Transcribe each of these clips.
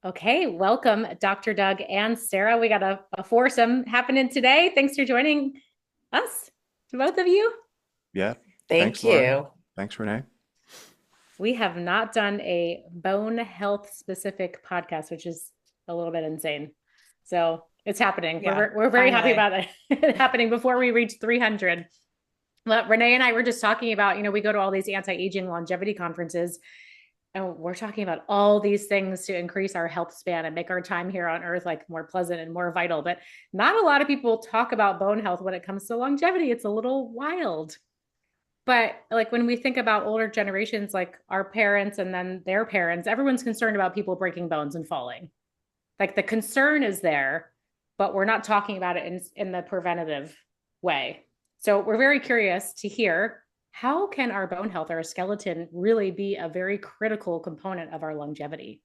Okay, welcome, Dr. Doug and Sarah. We got a foursome happening today. Thanks for joining us, both of you. Yeah. Thank Thanks, Laura. you. Thanks, Renee. We have not done a bone health specific podcast, which is a little bit insane. So it's happening. Yeah, We're very happy finally. about it happening before we reach 300. Well, Renee and I were just talking about, we go to all these anti-aging longevity conferences, and we're talking about all these things to increase our health span and make our time here on earth like more pleasant and more vital. But not a lot of people talk about bone health when it comes to longevity. It's a little wild. But like when we think about older generations, like our parents and then their parents, everyone's concerned about people breaking bones and falling. Like the concern is there, but we're not talking about it in the preventative way. So we're very curious to hear, how can our bone health, our skeleton, really be a very critical component of our longevity?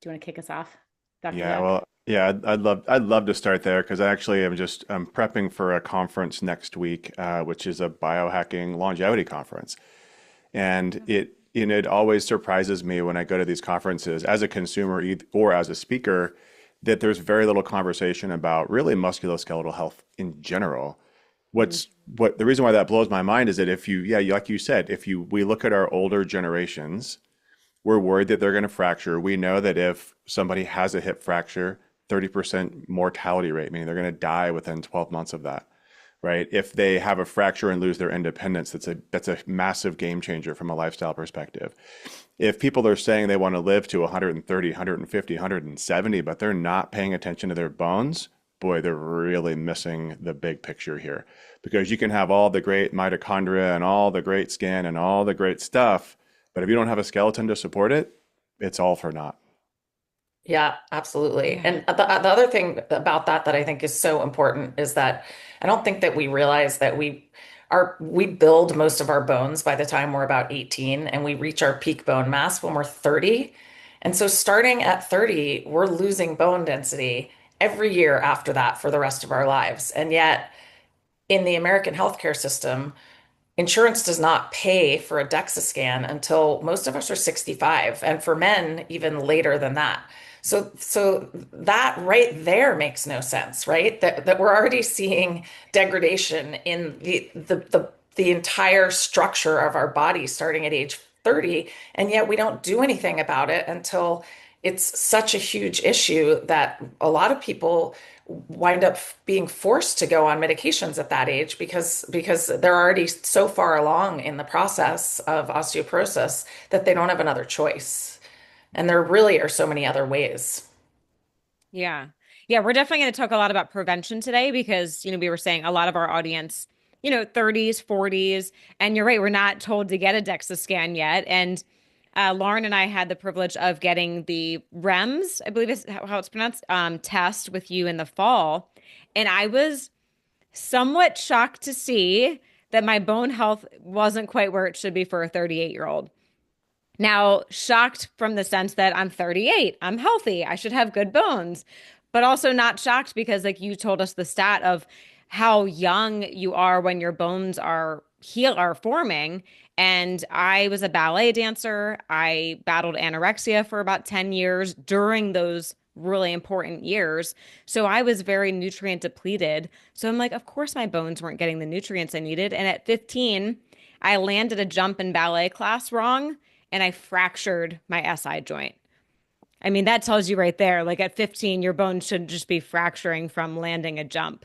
Do you want to kick us off, Dr. Yeah, Doug? well, yeah, I'd love to start there because I actually I'm prepping for a conference next week, which is a biohacking longevity conference. And it always surprises me when I go to these conferences as a consumer or as a speaker that there's very little conversation about really musculoskeletal health in general. Mm-hmm. What the reason why that blows my mind is that like you said, we look at our older generations, we're worried that they're going to fracture. We know that if somebody has a hip fracture, 30% mortality rate, meaning they're going to die within 12 months of that, right? If they have a fracture and lose their independence, that's a massive game changer from a lifestyle perspective. If people are saying they want to live to 130, 150, 170, but they're not paying attention to their bones, boy, they're really missing the big picture here. Because you can have all the great mitochondria and all the great skin and all the great stuff, but if you don't have a skeleton to support it, it's all for naught. Yeah, absolutely. Yeah. And the other thing about that I think is so important is that I don't think that we realize that we build most of our bones by the time we're about 18 and we reach our peak bone mass when we're 30. And so starting at 30, we're losing bone density every year after that for the rest of our lives. And yet in the American healthcare system, insurance does not pay for a DEXA scan until most of us are 65, and for men, even later than that. So that right there makes no sense, right? That we're already seeing degradation in the entire structure of our body starting at age 30, and yet we don't do anything about it until it's such a huge issue that a lot of people wind up being forced to go on medications at that age because they're already so far along in the process of osteoporosis that they don't have another choice. And there really are so many other ways. Yeah. Yeah, we're definitely going to talk a lot about prevention today because, we were saying a lot of our audience, 30s, 40s, and you're right, we're not told to get a DEXA scan yet. And Lauren and I had the privilege of getting the REMS, I believe is how it's pronounced, test with you in the fall. And I was somewhat shocked to see that my bone health wasn't quite where it should be for a 38-year-old. Now, shocked from the sense that I'm 38, I'm healthy, I should have good bones, but also not shocked because, like, you told us the stat of how young you are when your bones are forming. And I was a ballet dancer. I battled anorexia for about 10 years during those really important years. So I was very nutrient depleted. So I'm like, of course my bones weren't getting the nutrients I needed. And at 15, I landed a jump in ballet class wrong and I fractured my SI joint. I mean, that tells you right there, like at 15, your bones should just be fracturing from landing a jump.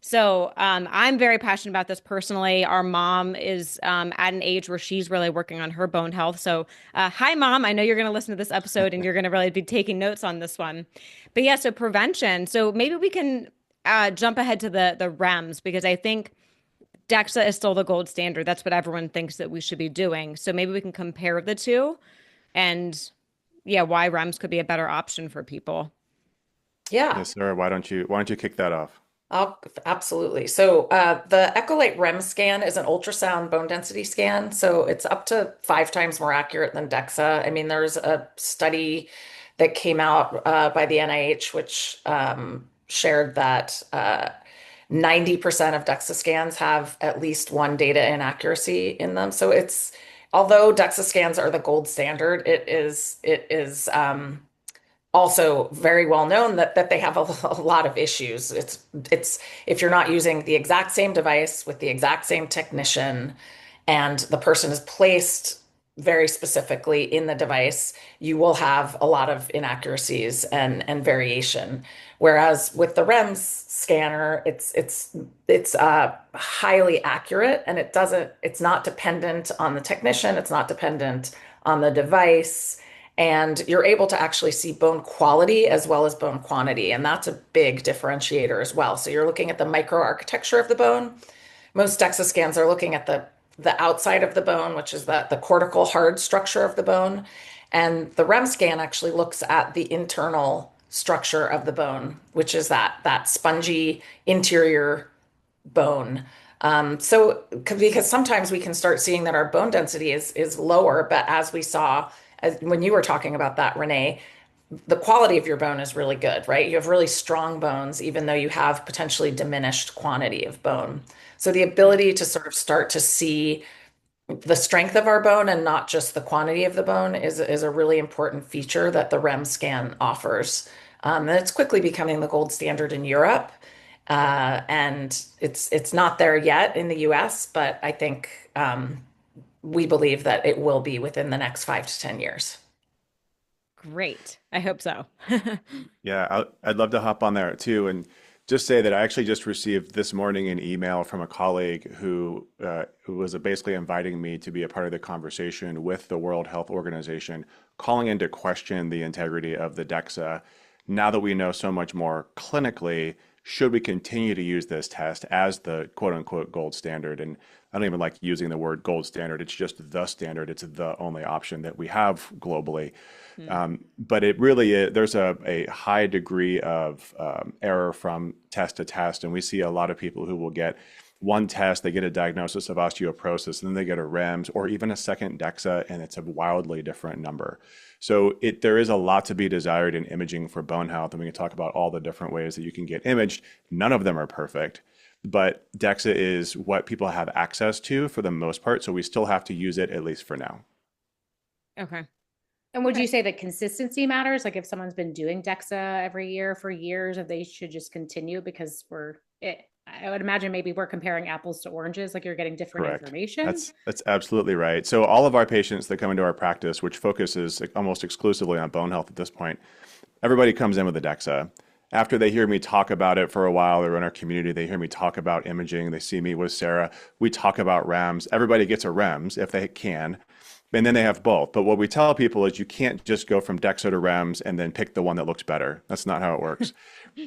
So I'm very passionate about this personally. Our mom is at an age where she's really working on her bone health. So, hi, Mom. I know you're going to listen to this episode and you're going to really be taking notes on this one. But yeah, so prevention. So maybe we can jump ahead to the REMS because I think DEXA is still the gold standard. That's what everyone thinks that we should be doing. So maybe we can compare the two and yeah, why REMS could be a better option for people. Yeah. Yes, sir. Why don't you kick that off? Absolutely. So the Echolate REM scan is an ultrasound bone density scan. So it's up to 5 times more accurate than DEXA. I mean, there's a study that came out by the NIH, which shared that 90% of DEXA scans have at least one data inaccuracy in them. So although DEXA scans are the gold standard, it is also very well known that they have a lot of issues. It's if you're not using the exact same device with the exact same technician and the person is placed very specifically in the device, you will have a lot of inaccuracies and variation. Whereas with the REMS scanner, it's highly accurate, and it's not dependent on the technician, it's not dependent on the device, and you're able to actually see bone quality as well as bone quantity, and that's a big differentiator as well. So you're looking at the microarchitecture of the bone. Most DEXA scans are looking at the outside of the bone, which is the cortical hard structure of the bone. And the REM scan actually looks at the internal structure of the bone, which is that spongy interior bone. Because sometimes we can start seeing that our bone density is lower, but as we saw, when you were talking about that, Renee, the quality of your bone is really good, right? You have really strong bones, even though you have potentially diminished quantity of bone. So the ability to sort of start to see the strength of our bone and not just the quantity of the bone is a really important feature that the REM scan offers. And it's quickly becoming the gold standard in Europe. And it's not there yet in the US, but I think we believe that it will be within the next 5 to 10 years. Great. I hope so. Yeah, I'd love to hop on there too and just say that I actually just received this morning an email from a colleague who was basically inviting me to be a part of the conversation with the World Health Organization, calling into question the integrity of the DEXA. Now that we know so much more clinically, should we continue to use this test as the quote unquote gold standard? And I don't even like using the word gold standard. It's just the standard. It's the only option that we have globally. But it really is, there's a high degree of error from test to test. And we see a lot of people who will get one test, they get a diagnosis of osteoporosis, and then they get a REMS or even a second DEXA, and it's a wildly different number. So there is a lot to be desired in imaging for bone health, and we can talk about all the different ways that you can get imaged. None of them are perfect, but DEXA is what people have access to for the most part, so we still have to use it at least for now. Okay. And would you say that consistency matters? Like if someone's been doing DEXA every year for years, if they should just continue because I would imagine maybe we're comparing apples to oranges, like you're getting different Correct. information. That's absolutely right. So all of our patients that come into our practice, which focuses almost exclusively on bone health at this point, everybody comes in with a DEXA. After they hear me talk about it for a while, they're in our community, they hear me talk about imaging, they see me with Sarah, we talk about REMS. Everybody gets a REMS if they can. And then they have both. But what we tell people is you can't just go from DEXA to REMS and then pick the one that looks better. That's not how it works.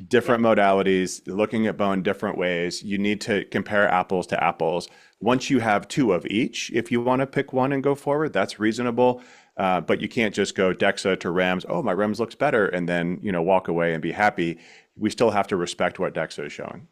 Different modalities, looking at bone different ways. You need to compare apples to apples. Once you have two of each, if you want to pick one and go forward, that's reasonable. But you can't just go DEXA to REMS. Oh, my REMS looks better, and then walk away and be happy. We still have to respect what DEXA is showing.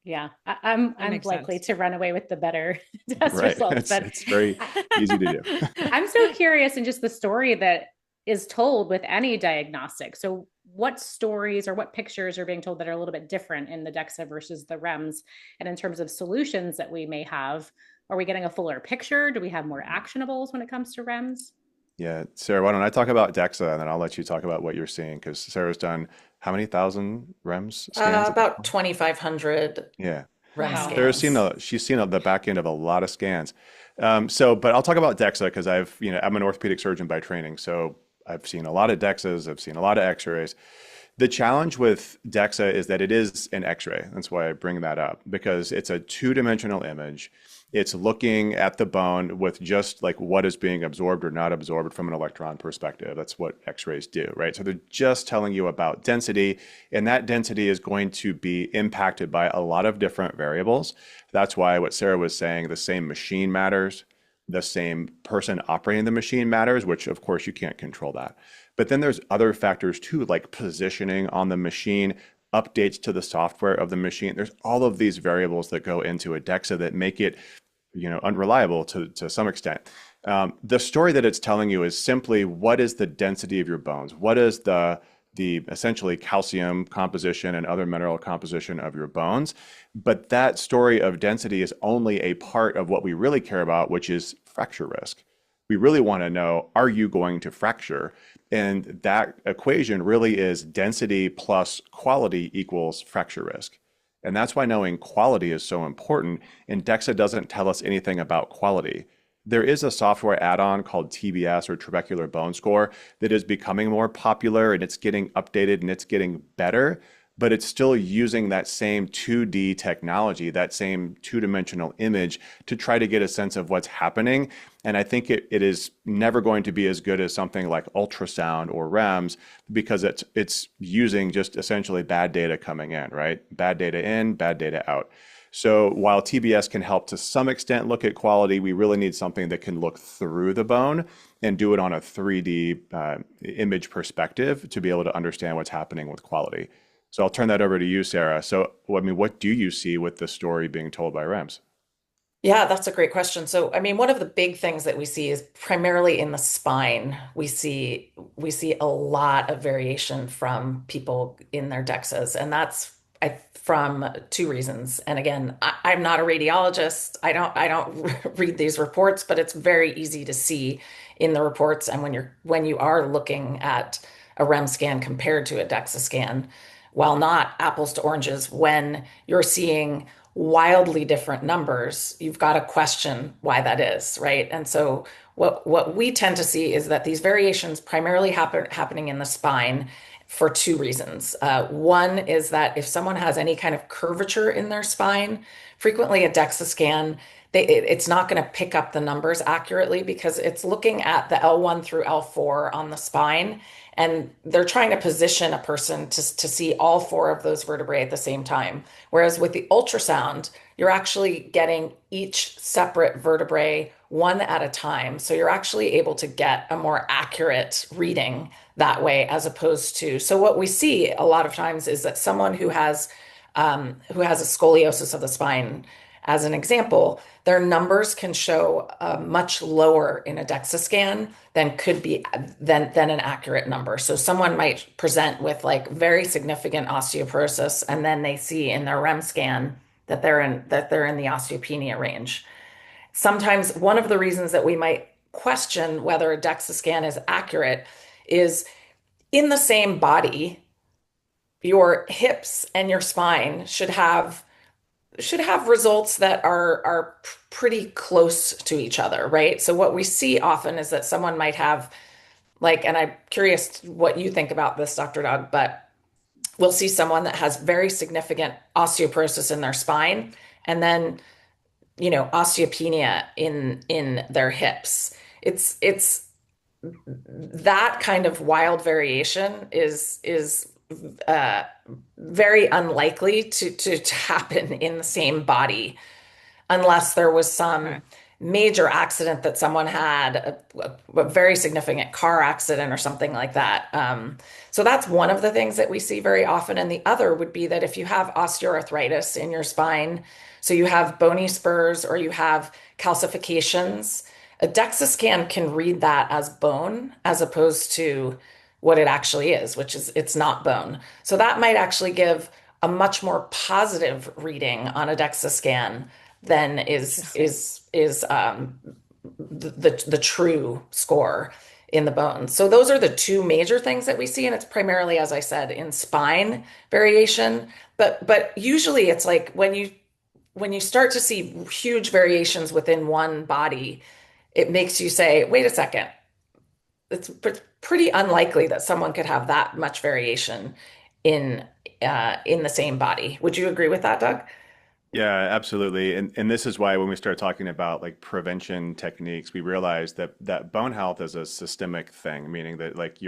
Yeah, I'm likely to run away with the better test results, but it's very easy to do. I'm so curious in just the story that is told with any diagnostic. So what stories or what pictures are being told that are a little bit different in the DEXA versus the REMS? And in terms of solutions that we may have, are we getting a fuller picture? Do we have more actionables when it comes to REMS? Yeah, Sarah, why don't I talk about DEXA and then I'll let you talk about what you're seeing, because Sarah's done how many thousand REMS scans? About 2,500 yeah. REMS Wow. scans. She's seen the back end of a lot of scans. But I'll talk about DEXA because I'm an orthopedic surgeon by training. So I've seen a lot of DEXAs, I've seen a lot of x-rays. The challenge with DEXA is that it is an x-ray. That's why I bring that up, because it's a two-dimensional image. It's looking at the bone with just like what is being absorbed or not absorbed from an electron perspective. That's what x-rays do, right? So they're just telling you about density, and that density is going to be impacted by a lot of different variables. That's why what Sarah was saying, the same machine matters, the same person operating the machine matters, which of course you can't control that. But then there's other factors too, like positioning on the machine, updates to the software of the machine. There's all of these variables that go into a DEXA that make it unreliable to some extent. The story that it's telling you is simply what is the density of your bones? What is the essentially calcium composition and other mineral composition of your bones? But that story of density is only a part of what we really care about, which is fracture risk. We really want to know, are you going to fracture? And that equation really is density plus quality equals fracture risk. And that's why knowing quality is so important. And DEXA doesn't tell us anything about quality. There is a software add-on called TBS, or Trabecular Bone Score, that is becoming more popular, and it's getting updated and it's getting better, but it's still using that same 2D technology, that same two-dimensional image to try to get a sense of what's happening. And I think it is never going to be as good as something like ultrasound or REMS, because it's using just essentially bad data coming in, right? Bad data in, bad data out. So while TBS can help to some extent look at quality, we really need something that can look through the bone and do it on a 3D image perspective to be able to understand what's happening with quality. So I'll turn that over to you, Sarah. So, I mean, what do you see with the story being told by REMS? Yeah, that's a great question. So, I mean, one of the big things that we see is primarily in the spine. We see a lot of variation from people in their DEXAs, and that's from two reasons. And again, I'm not a radiologist. I don't read these reports, but it's very easy to see in the reports. And when you are looking at a REM scan compared to a DEXA scan, while not apples to oranges, when you're seeing wildly different numbers, you've got to question why that is, right? And so what we tend to see is that these variations primarily happening in the spine for two reasons. One is that if someone has any kind of curvature in their spine, frequently a DEXA scan, it's not going to pick up the numbers accurately because it's looking at the L1 through L4 on the spine, and they're trying to position a person to see all four of those vertebrae at the same time. Whereas with the ultrasound, you're actually getting each separate vertebrae one at a time. So you're actually able to get a more accurate reading that way, as opposed to, so what we see a lot of times is that someone who has a scoliosis of the spine, as an example, their numbers can show much lower in a DEXA scan than could be than an accurate number. So someone might present with like very significant osteoporosis, and then they see in their REM scan that they're in the osteopenia range. Sometimes one of the reasons that we might question whether a DEXA scan is accurate is in the same body, your hips and your spine should have results that are pretty close to each other, right? So what we see often is that someone might have like, and I'm curious what you think about this, Dr. Doug, but we'll see someone that has very significant osteoporosis in their spine, and then osteopenia in their hips. It's that kind of wild variation is very unlikely to happen in the same body unless there was some Okay. major accident that someone had, a very significant car accident or something like that. So that's one of the things that we see very often. And the other would be that if you have osteoarthritis in your spine, so you have bony spurs or you have calcifications, a DEXA scan can read that as bone as opposed to what it actually is, which is it's not bone. So that might actually give a much more positive reading on a DEXA scan than is the true score in the bone. So those are the two major things that we see, and it's primarily, as I said, in spine variation. But usually it's like when you start to see huge variations within one body, it makes you say, wait a second, it's pretty unlikely that someone could have that much variation in in the same body. Would you agree with that, Doug? Yeah, absolutely. And this is why when we start talking about like prevention techniques, we realize that bone health is a systemic thing, meaning that like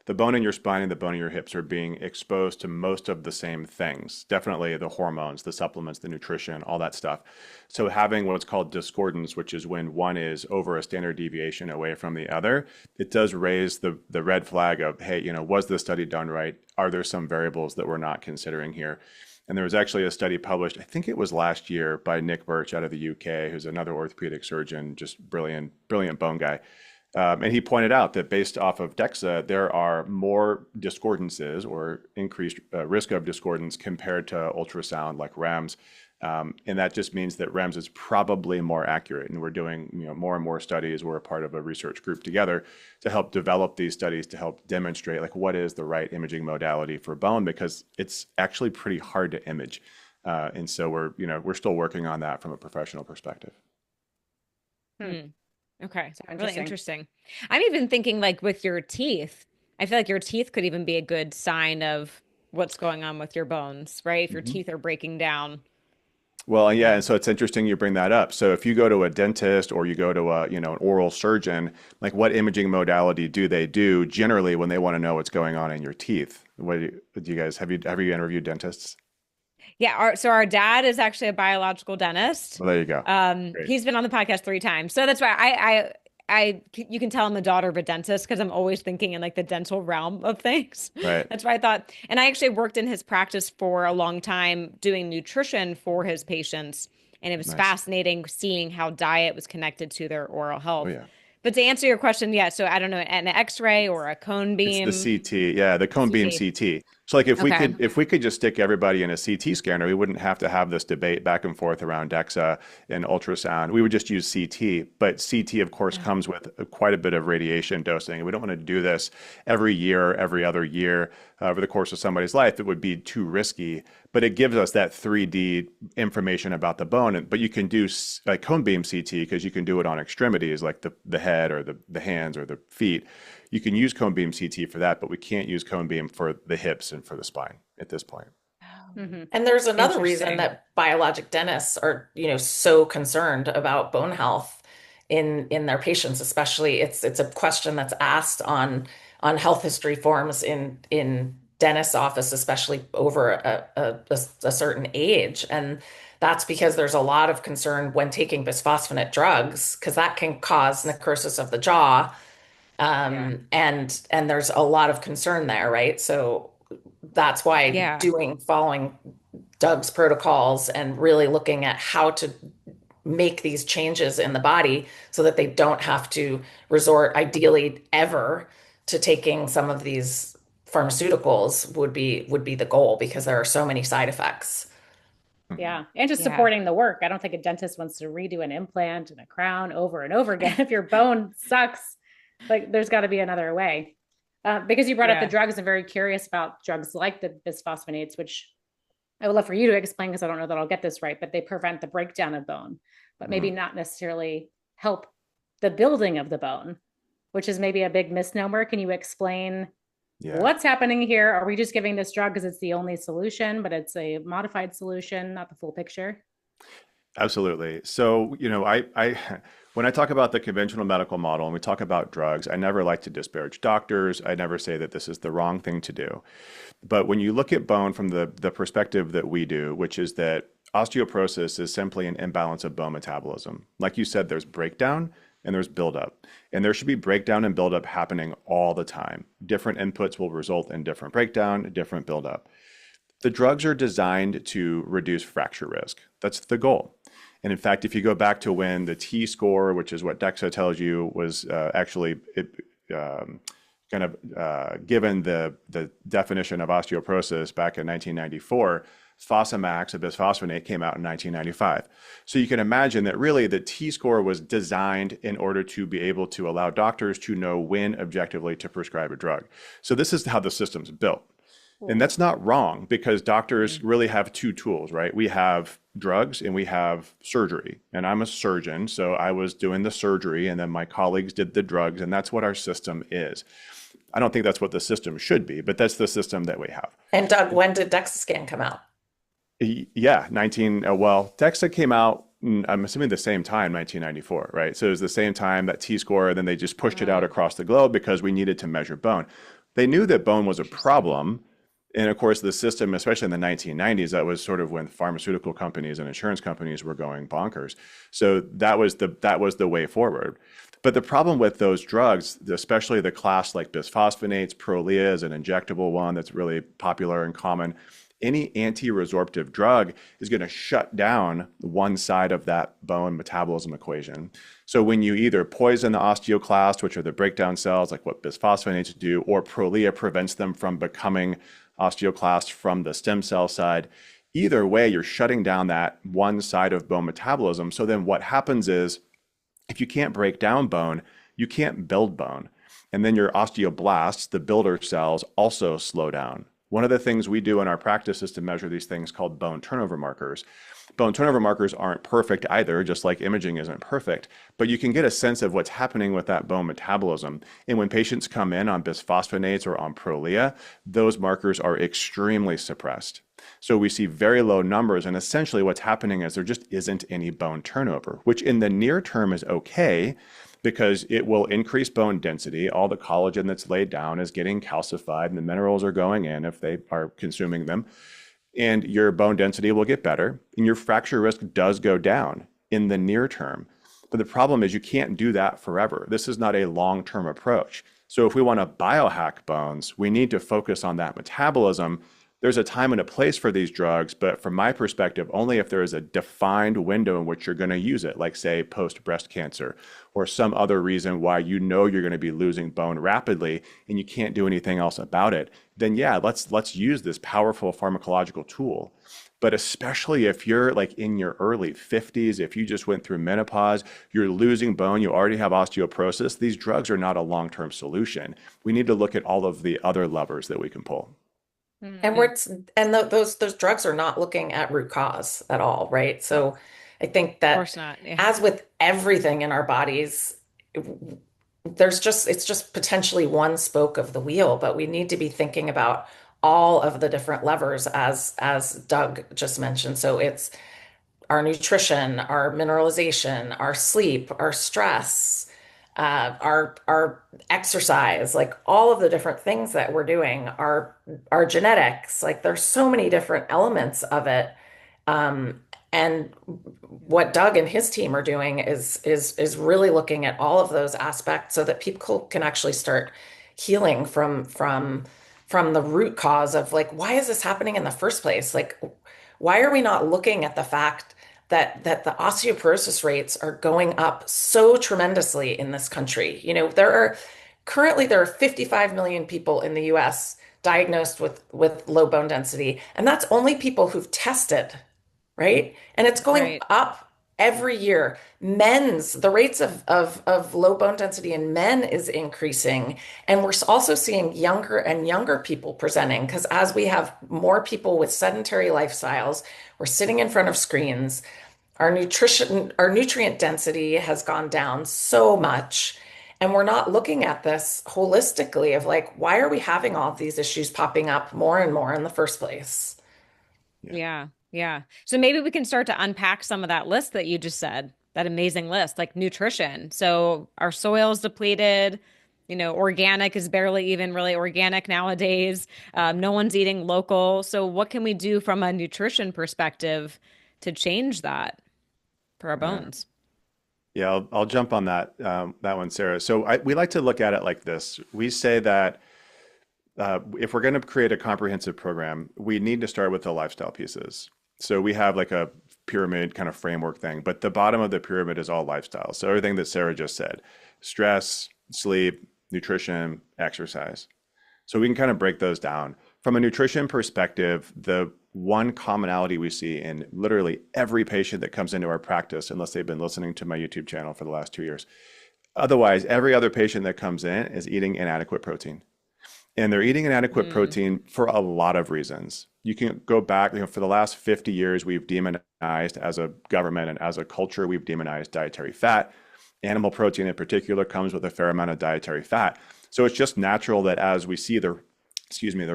the bone in your spine and the bone in your hips are being exposed to most of the same things. Definitely the hormones, the supplements, the nutrition, all that stuff. So having what's called discordance, which is when one is over a standard deviation away from the other, it does raise the red flag of, hey, was the study done right? Are there some variables that we're not considering here? And there was actually a study published, I think it was last year, by Nick Birch out of the UK, who's another orthopedic surgeon, just brilliant, brilliant bone guy. And he pointed out that based off of DEXA, there are more discordances or increased risk of discordance compared to ultrasound like REMS. And that just means that REMS is probably more accurate. And we're doing more and more studies. We're a part of a research group together to help develop these studies to help demonstrate like what is the right imaging modality for bone, because it's actually pretty hard to image. And so we're still working on that from a professional perspective. Okay, So really interesting. I'm even thinking like with your teeth, I feel like your teeth could even be a good sign of what's going on with your bones, right? If your teeth are breaking down. Well, yeah, and so it's interesting you bring that up. So if you go to a dentist or you go to an oral surgeon, like what imaging modality do they do generally when they want to know what's going on in your teeth? What do you guys have you interviewed dentists? Yeah, so our dad is actually a biological dentist. Well, there you go. Great. He's been on the podcast 3 times. So that's why you can tell I'm the daughter of a dentist because I'm always thinking in like the dental realm of things. Right. That's why I thought, and I actually worked in his practice for a long time doing nutrition for his patients. And it was Nice. fascinating seeing how diet was connected to their oral health. Oh, yeah. But to answer your question, yeah, so I don't know, an X-ray or a cone beam. It's the CT, yeah, the cone beam CT. So like if we could just stick everybody in a CT scanner, we wouldn't have to have this debate back and forth around DEXA and ultrasound. We would just use CT, but CT of course comes with quite a bit of radiation dosing. We don't want to do this every year, every other year over the course of somebody's life. It would be too risky, but it gives us that 3D information about the bone. But you can do like cone beam CT because you can do it on extremities like the head or the hands or the feet. You can use cone beam CT for that, but we can't use cone beam for the hips and for the spine at this point. And there's another reason that biologic dentists are, so concerned about bone health in their patients, especially it's a question that's asked on health history forms in dentist's office, especially over a certain age. And that's because there's a lot of concern when taking bisphosphonate drugs, because that can cause necrosis of the jaw. And there's a lot of concern there, right? So that's why following Doug's protocols and really looking at how to make these changes in the body so that they don't have to resort ideally ever to taking some of these pharmaceuticals would be the goal, because there are so many side effects. Yeah. And just supporting the work. I don't think a dentist wants to redo an implant and a crown over and over again. If your bone sucks, like there's got to be another way. Because you brought up the drugs, I'm very curious about drugs like the bisphosphonates, which I would love for you to explain because I don't know that I'll get this right, but they prevent the breakdown of bone, but maybe not necessarily help the building of the bone, which is maybe a big misnomer. Can you explain what's happening here? Are we just giving this drug because it's the only solution, but it's a modified solution, not the full picture? Absolutely. So, I when I talk about the conventional medical model and we talk about drugs, I never like to disparage doctors. I never say that this is the wrong thing to do. But when you look at bone from the perspective that we do, which is that osteoporosis is simply an imbalance of bone metabolism. Like you said, there's breakdown and there's buildup. And there should be breakdown and buildup happening all the time. Different inputs will result in different breakdown, different buildup. The drugs are designed to reduce fracture risk. That's the goal. And in fact, if you go back to when the T-score, which is what DEXA tells you, was actually given the definition of osteoporosis back in 1994, Fosamax, a bisphosphonate, came out in 1995. So you can imagine that really the T-score was designed in order to be able to allow doctors to know when objectively to prescribe a drug. So this is how the system's built. And that's not wrong, because doctors really have two tools, right? We have drugs and we have surgery. And I'm a surgeon, so I was doing the surgery and then my colleagues did the drugs, and that's what our system is. I don't think that's what the system should be, but that's the system that we have. And Doug, when did DEXA scan come out? Yeah, DEXA came out, I'm assuming the same time, 1994, right? So it was the same time that T-score, then they just pushed it out across the globe because we needed to measure bone. They knew that bone was a problem. And of course, the system, especially in the 1990s, that was sort of when pharmaceutical companies and insurance companies were going bonkers. So that was the way forward. But the problem with those drugs, especially the class like bisphosphonates, Prolia is an injectable one that's really popular and common. Any anti-resorptive drug is going to shut down one side of that bone metabolism equation. So when you either poison the osteoclast, which are the breakdown cells, like what bisphosphonates do, or Prolia prevents them from becoming osteoclast from the stem cell side, Either way, you're shutting down that one side of bone metabolism. So then what happens is, if you can't break down bone, you can't build bone. And then your osteoblasts, the builder cells, also slow down. One of the things we do in our practice is to measure these things called bone turnover markers. Bone turnover markers aren't perfect either, just like imaging isn't perfect, but you can get a sense of what's happening with that bone metabolism. And when patients come in on bisphosphonates or on Prolia, those markers are extremely suppressed. So we see very low numbers, and essentially what's happening is there just isn't any bone turnover, which in the near term is okay because it will increase bone density. All the collagen that's laid down is getting calcified and the minerals are going in if they are consuming them. And your bone density will get better and your fracture risk does go down in the near term. But the problem is you can't do that forever. This is not a long-term approach. So if we want to biohack bones, we need to focus on that metabolism. There's a time and a place for these drugs, but from my perspective, only if there is a defined window in which you're going to use it, like say post-breast cancer or some other reason why you know you're going to be losing bone rapidly and you can't do anything else about it, then yeah, let's use this powerful pharmacological tool. But especially if you're like in your early 50s, if you just went through menopause, you're losing bone, you already have osteoporosis, these drugs are not a long-term solution. We need to look at all of the other levers that we can pull. And those drugs are not looking at root cause at all, right? So I think Of that course not. Yeah. as with everything in our bodies, it's just potentially one spoke of the wheel, but we need to be thinking about all of the different levers as Doug just mentioned. So it's our nutrition, our mineralization, our sleep, our stress, our exercise, like all of the different things that we're doing, our genetics, like there's so many different elements of it. And what Doug and his team are doing is really looking at all of those aspects so that people can actually start healing from the root cause of like, why is this happening in the first place? Like, why are we not looking at the fact that the osteoporosis rates are going up so tremendously in this country? You know, currently there are 55 million people in the US diagnosed with low bone density, and that's only people who've tested, right? And it's going Right. up every year. The rates of low bone density in men is increasing. And we're also seeing younger and younger people presenting because as we have more people with sedentary lifestyles, we're sitting in front of screens. Our nutrient density has gone down so much. And we're not looking at this holistically of like, why are we having all of these issues popping up more and more in the first place? Yeah. Yeah. So maybe we can start to unpack some of that list that you just said, that amazing list, like nutrition. So our soil's depleted, organic is barely even really organic nowadays. No one's eating local. So what can we do from a nutrition perspective to change that for our Yeah. bones? Yeah, I'll jump on that one, Sarah. So we like to look at it like this. We say that if we're going to create a comprehensive program, we need to start with the lifestyle pieces. So we have like a pyramid kind of framework thing, but the bottom of the pyramid is all lifestyle. So everything that Sarah just said, stress, sleep, nutrition, exercise. So we can kind of break those down. From a nutrition perspective, the one commonality we see in literally every patient that comes into our practice, unless they've been listening to my YouTube channel for the last 2 years. Otherwise, every other patient that comes in is eating inadequate protein. And they're eating inadequate protein for a lot of reasons. You can go back, for the last 50 years, we've demonized as a government and as a culture, we've demonized dietary fat. Animal protein in particular comes with a fair amount of dietary fat. So it's just natural that as we see the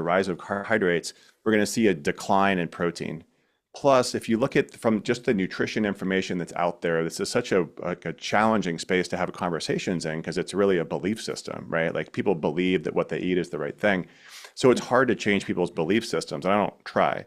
rise of carbohydrates, we're going to see a decline in protein. Plus, if you look at from just the nutrition information that's out there, this is such a challenging space to have conversations in because it's really a belief system, right? Like people believe that what they eat is the right thing. So it's hard to change people's belief systems. And I don't try.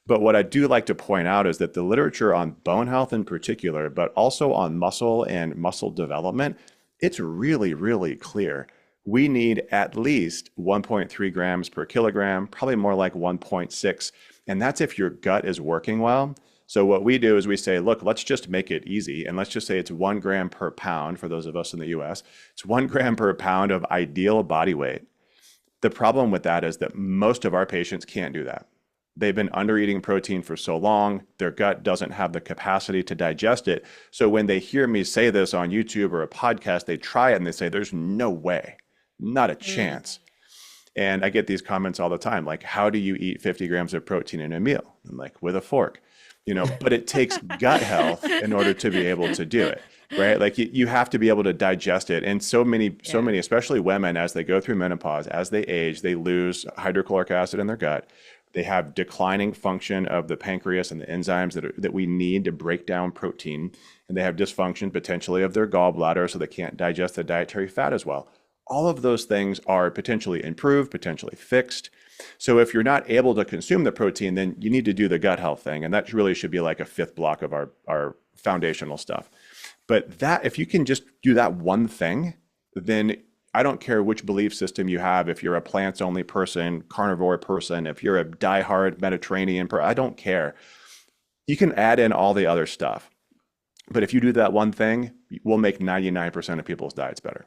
But what I do like to point out is that the literature on bone health in particular, but also on muscle and muscle development, it's really, really clear. We need at least 1.3 grams per kilogram, probably more like 1.6. And that's if your gut is working well. So what we do is we say, look, let's just make it easy. And let's just say it's 1 gram per pound for those of us in the US. It's 1 gram per pound of ideal body weight. The problem with that is that most of our patients can't do that. They've been under eating protein for so long, their gut doesn't have the capacity to digest it. So when they hear me say this on YouTube or a podcast, they try it and they say, there's no way, not a Mm. chance. And I get these comments all the time, like, how do you eat 50 grams of protein in a meal? I'm like, with a fork, but it takes gut health in order to be able to do it, right? Like you have to be able to digest it. And so Yeah. many, especially women, as they go through menopause, as they age, they lose hydrochloric acid in their gut. They have declining function of the pancreas and the enzymes that we need to break down protein. And they have dysfunction potentially of their gallbladder, so they can't digest the dietary fat as well. All of those things are potentially improved, potentially fixed. So if you're not able to consume the protein, then you need to do the gut health thing. And that really should be like a fifth block of our foundational stuff. But that, if you can just do that one thing, then I don't care which belief system you have. If you're a plants only person, carnivore person, if you're a diehard Mediterranean person, I don't care. You can add in all the other stuff. But if you do that one thing, we'll make 99% of people's diets better.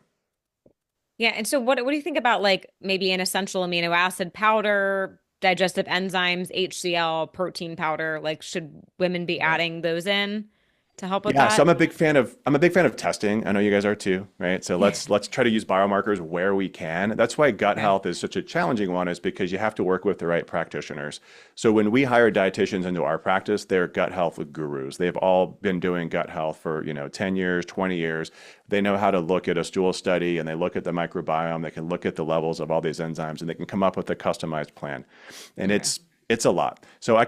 Yeah. And so what do you think about like maybe an essential amino acid powder, digestive enzymes, HCl, protein powder? Like should women be Right. adding those in to help with Yeah, so that? I'm a big fan of testing. I know you guys are too, right? So Yeah. let's try to use biomarkers where we can. That's why gut Okay. health is such a challenging one, is because you have to work with the right practitioners. So when we hire dietitians into our practice, they're gut health gurus. They've all been doing gut health for, 10 years, 20 years. They know how to look at a stool study and they look at the microbiome. They can look at the levels of all these enzymes and they can come up with a customized plan. And Okay. it's a lot. So I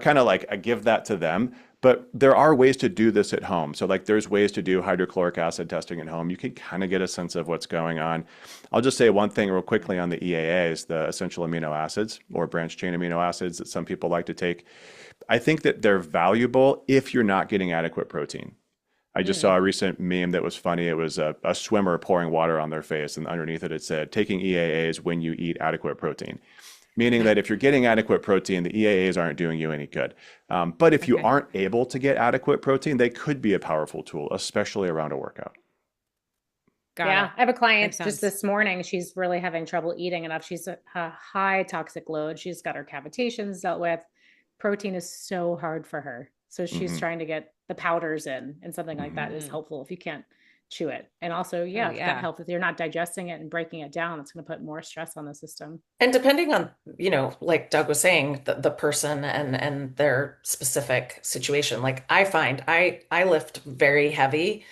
give that to them. But there are ways to do this at home. So like there's ways to do hydrochloric acid testing at home. You can kind of get a sense of what's going on. I'll just say one thing real quickly on the EAAs, the essential amino acids or branched chain amino acids that some people like to take. I think that they're valuable if you're not getting adequate protein. I just Mm. saw a recent meme that was funny. It was a swimmer pouring water on their face, and underneath it, it said, taking EAAs when you eat adequate protein. Meaning that if you're getting adequate protein, the EAAs aren't doing you any good. But if you Okay. aren't able to get adequate protein, they could be a powerful tool, especially around a workout. Got Yeah, it. I have a client Makes just sense. this morning. She's really having trouble eating enough. She's a high toxic load. She's got her cavitations dealt with. Protein is so hard for her. So she's Hmm. trying to get the powders in, and something like that Hmm. is Mm. helpful if you can't chew it. And also, Oh yeah, gut yeah. health. If you're not digesting it and breaking it down, it's going to put more stress on the system. And depending on, like Doug was saying, the person and their specific situation. Like I find I lift very heavy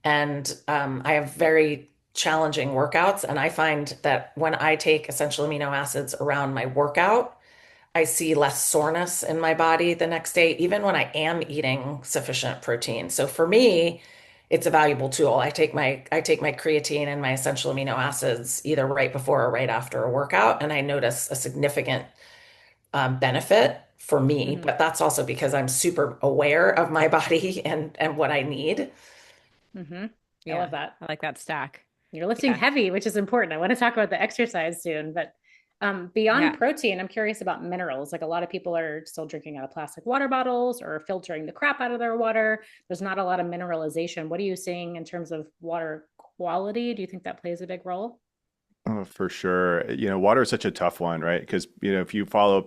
and I have very challenging workouts. And I find that when I take essential amino acids around my workout, I see less soreness in my body the next day, even when I am eating sufficient protein. So for me, it's a valuable tool. I take my creatine and my essential amino acids either right before or right after a workout, and I notice a significant benefit for me. Hmm. But that's also because I'm super aware of my body and what I need. Hmm. I Yeah. love that. I like that stack. You're lifting Yeah. heavy, which is important. I want to talk about the exercise soon, but beyond Yeah. protein, I'm curious about minerals. Like a lot of people are still drinking out of plastic water bottles or filtering the crap out of their water. There's not a lot of mineralization. What are you seeing in terms of water quality? Do you think that plays a big role? Oh, for sure. Water is such a tough one, right? Because, if you follow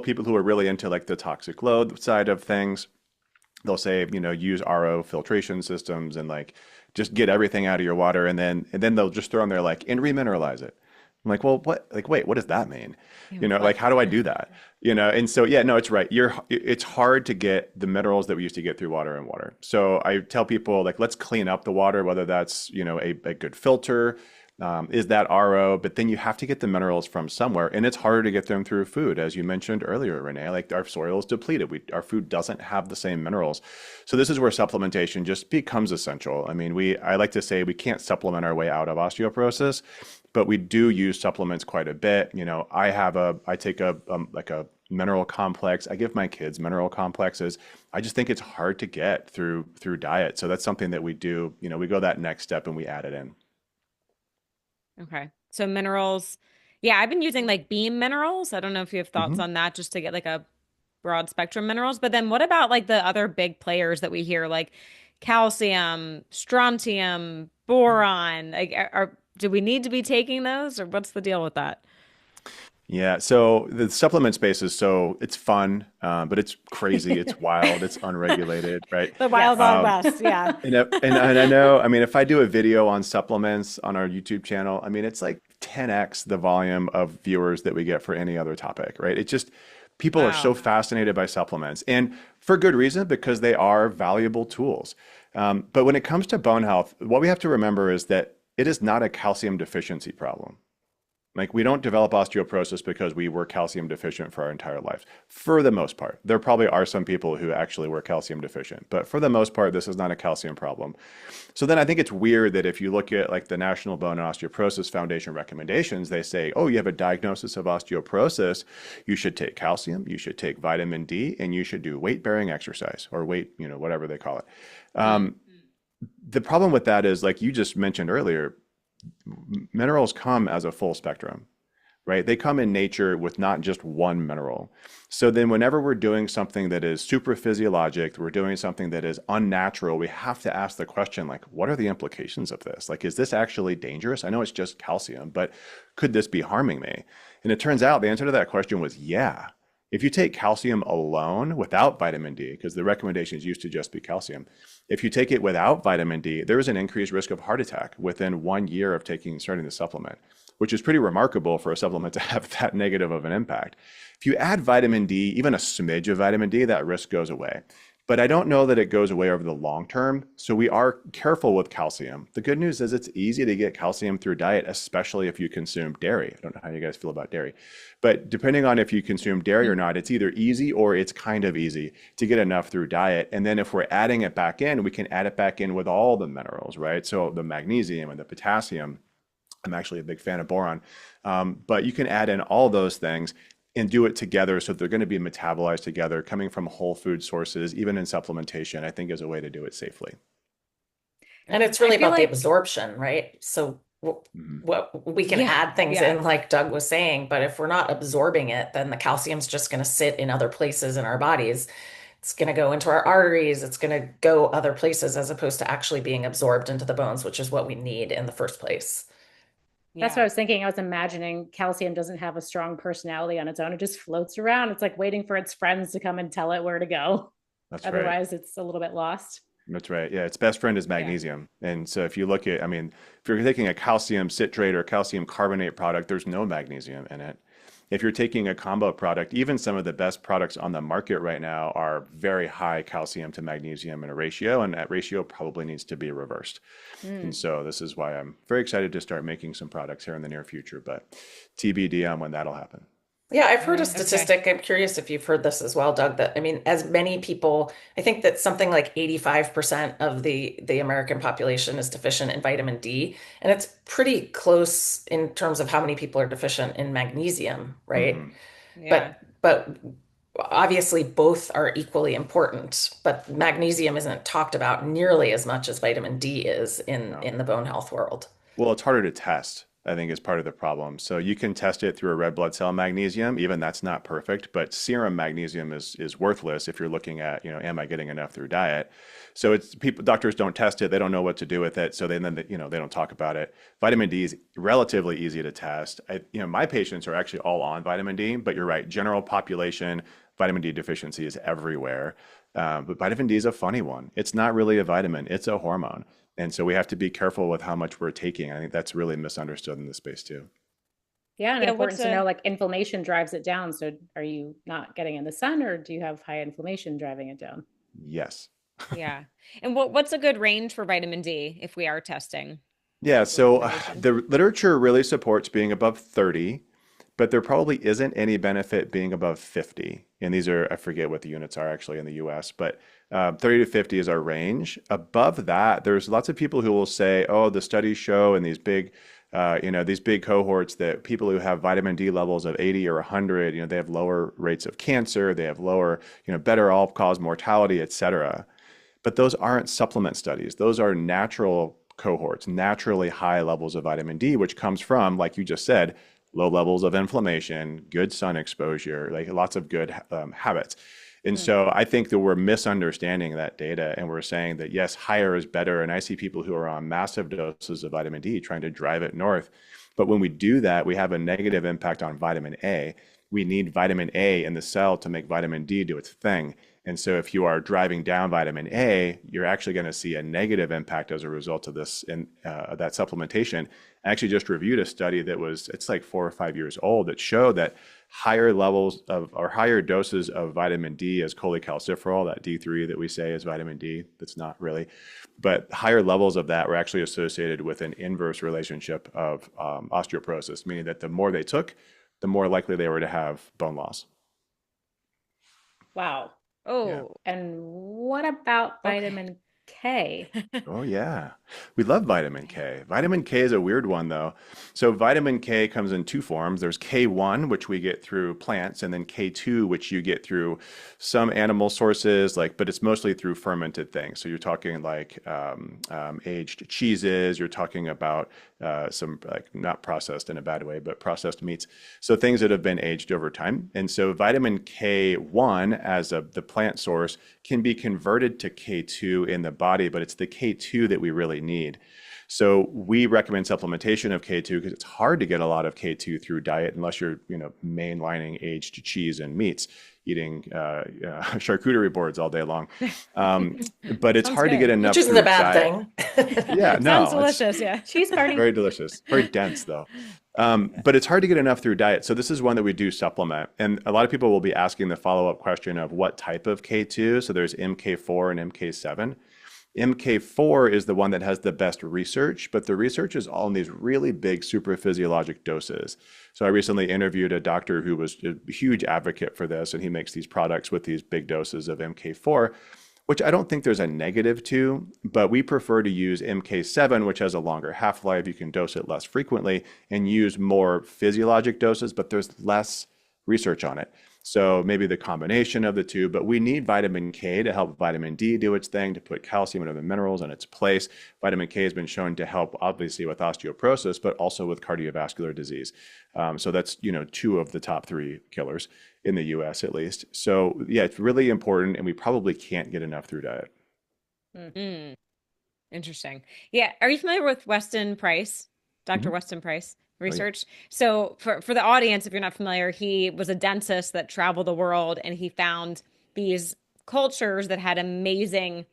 people who are really into like the toxic load side of things, they'll say, use RO filtration systems and like just get everything out of your water, and then they'll just throw in there like and remineralize it. I'm like, well, what? Like, wait, what does that mean? Yeah, Like what? how do I do that? And so yeah, no, it's right. It's hard to get the minerals that we used to get through water and water. So I tell people like, let's clean up the water, whether that's a good filter. Is that RO? But then you have to get the minerals from somewhere, and it's harder to get them through food, as you mentioned earlier, Renee. Like our soil is depleted. Our food doesn't have the same minerals. So this is where supplementation just becomes essential. I mean, I like to say we can't supplement our way out of osteoporosis, but we do use supplements quite a bit. I take like a mineral complex. I give my kids mineral complexes. I just think it's hard to get through diet. So that's something that we do. We go that next step and we add it in. Okay. So minerals. Yeah, I've been using like beam minerals. I don't know if you have thoughts Mhm. on that just to get like a broad spectrum minerals. But then what about like the other big players that we hear like calcium, strontium, boron? Like do we need to be taking those or what's the deal with that? Yeah, so the supplement space is it's fun, but it's crazy, it's wild, it's unregulated, right? The Wild Yes. Wild West. Yeah. And I know, I mean, if I do a video on supplements on our YouTube channel, I mean, it's like 10x the volume of viewers that we get for any other topic, right? It just, people are so Wow. fascinated by supplements, and for good reason, because they are valuable tools. But when it comes to bone health, what we have to remember is that it is not a calcium deficiency problem. Like, we don't develop osteoporosis because we were calcium deficient for our entire lives. For the most part, there probably are some people who actually were calcium deficient, but for the most part, this is not a calcium problem. So then I think it's weird that if you look at like the National Bone and Osteoporosis Foundation recommendations, they say, oh, you have a diagnosis of osteoporosis, you should take calcium, you should take vitamin D, and you should do weight-bearing exercise or weight, whatever they call it. Mm. The problem with that is, like you just mentioned earlier, minerals come as a full spectrum, right? They come in nature with not just one mineral. So then whenever we're doing something that is super physiologic, we're doing something that is unnatural, we have to ask the question, like, what are the implications of this? Like, is this actually dangerous? I know it's just calcium, but could this be harming me? And it turns out the answer to that question was yeah. If you take calcium alone without vitamin D, because the recommendations used to just be calcium, if you take it without vitamin D, there is an increased risk of heart attack within 1 year of starting the supplement, which is pretty remarkable for a supplement to have that negative of an impact. If you add vitamin D, even a smidge of vitamin D, that risk goes away. But I don't know that it goes away over the long term. So we are careful with calcium. The good news is it's easy to get calcium through diet, especially if you consume dairy. I don't know how you guys feel about dairy, but depending on if you consume dairy or not, it's either easy or it's kind of easy to get enough through diet. And then if we're adding it back in, we can add it back in with all the minerals, right? So the magnesium and the potassium. I'm actually a big fan of boron, but you can add in all those things and do it together, so they're going to be metabolized together, coming from whole food sources, even in supplementation, I think is a way to do it safely. And it's I really feel about the like, absorption, right? So Mhm. what we can Yeah. add things Yeah. in, like Doug was saying, but if we're not absorbing it, then the calcium's just going to sit in other places in our bodies. It's going to go into our arteries. It's going to go other places as opposed to actually being absorbed into the bones, which is what we need in the first place. that's what I Yeah. was thinking. I was imagining calcium doesn't have a strong personality on its own. It just floats around. It's like waiting for its friends to come and tell it where to go. That's right. Otherwise, it's a little bit lost. That's right. Yeah, its best friend is Yeah. magnesium. And so if you look at, I mean, if you're taking a calcium citrate or calcium carbonate product, there's no magnesium in it. If you're taking a combo product, even some of the best products on the market right now are very high calcium to magnesium in a ratio, and that ratio probably needs to be reversed. And Mm. so this is why I'm very excited to start making some products here in the near future, but TBD on when that'll happen. Yeah, I've heard a Okay. statistic. I'm curious if you've heard this as well, Doug, that I mean, as many people, I think that something like 85% of the American population is deficient in vitamin D, and it's pretty close in terms of how many people are deficient in magnesium, right? Hmm. Yeah. But obviously both are equally important, but magnesium isn't talked about nearly as much as vitamin D is in No. in the bone health world. Well, it's harder to test, I think, is part of the problem. So you can test it through a red blood cell magnesium. Even that's not perfect, but serum magnesium is worthless if you're looking at, am I getting enough through diet? So it's people, doctors don't test it. They don't know what to do with it. So they don't talk about it. Vitamin D is relatively easy to test. My patients are actually all on vitamin D, but you're right. General population, vitamin D deficiency is everywhere. But vitamin D is a funny one. It's not really a vitamin, it's a hormone. And so we have to be careful with how much we're taking. I think that's really misunderstood in this space too. Yeah, and Yeah. important What's to know, a like, inflammation drives it down. So are you not getting in the sun, or do you have high inflammation driving it down? Yes. Yeah. And what's a good range for vitamin D if we are testing Yeah, for so information? the literature really supports being above 30, but there probably isn't any benefit being above 50. And these are, I forget what the units are actually in the US, but 30 to 50 is our range. Above that, there's lots of people who will say, oh, the studies show in these big cohorts that people who have vitamin D levels of 80 or 100, they have lower rates of cancer, they have lower, better all-cause mortality, et cetera. But those aren't supplement studies. Those are natural cohorts, naturally high levels of vitamin D, which comes from, like you just said, low levels of inflammation, good sun exposure, like lots of good habits. And so I think that we're misunderstanding that data, and we're saying that yes, higher is better. And I see people who are on massive doses of vitamin D trying to drive it north. But when we do that, we have a negative impact on vitamin A. We need vitamin A in the cell to make vitamin D do its thing. And so if you are driving down vitamin A, you're actually going to see a negative impact as a result of this and that supplementation. I actually just reviewed a study that it's like 4 or 5 years old that showed that higher levels of or higher doses of vitamin D as cholecalciferol, that D3 that we say is vitamin D, that's not really, but higher levels of that were actually associated with an inverse relationship of osteoporosis, meaning that the more they took, the more likely they were to have bone loss. Wow. Oh, Yeah. And what about vitamin K? Oh, yeah. We love vitamin K. Vitamin K is a weird one, though. So, vitamin K comes in two forms. There's K1, which we get through plants, and then K2, which you get through some animal sources, but it's mostly through fermented things. So, you're talking like aged cheeses, you're talking about some, like, not processed in a bad way, but processed meats. So, things that have been aged over time. And so, vitamin K1 as the plant source can be converted to K2 in the body, but it's the K2 that we really need. So we recommend supplementation of K2 because it's hard to get a lot of K2 through diet unless you're, mainlining aged cheese and meats, eating charcuterie boards all day long. But it's Sounds hard to good. get enough Which isn't through a bad diet. thing. Yeah, no, sounds delicious. Yeah. Cheese party. very delicious, very dense though. But it's hard to get enough through diet. So this is one that we do supplement. And a lot of people will be asking the follow-up question of what type of K2. So there's MK4 and MK7. MK4 is the one that has the best research, but the research is all in these really big supraphysiologic doses. So I recently interviewed a doctor who was a huge advocate for this, and he makes these products with these big doses of MK4, which I don't think there's a negative to, but we prefer to use MK7, which has a longer half-life. You can dose it less frequently and use more physiologic doses, but there's less research on it. So maybe the combination of the two, but we need vitamin K to help vitamin D do its thing, to put calcium and other minerals in its place. Vitamin K has been shown to help obviously with osteoporosis, but also with cardiovascular disease. So that's, two of the top 3 killers in the US at least. So yeah, it's really important, and we probably can't get enough through diet. Mm. Interesting. Yeah. Are you familiar with Weston Price, Dr. Mhm. Weston Price Oh, yeah. research? So for the audience, if you're not familiar, he was a dentist that traveled the world, and he found these cultures that had amazing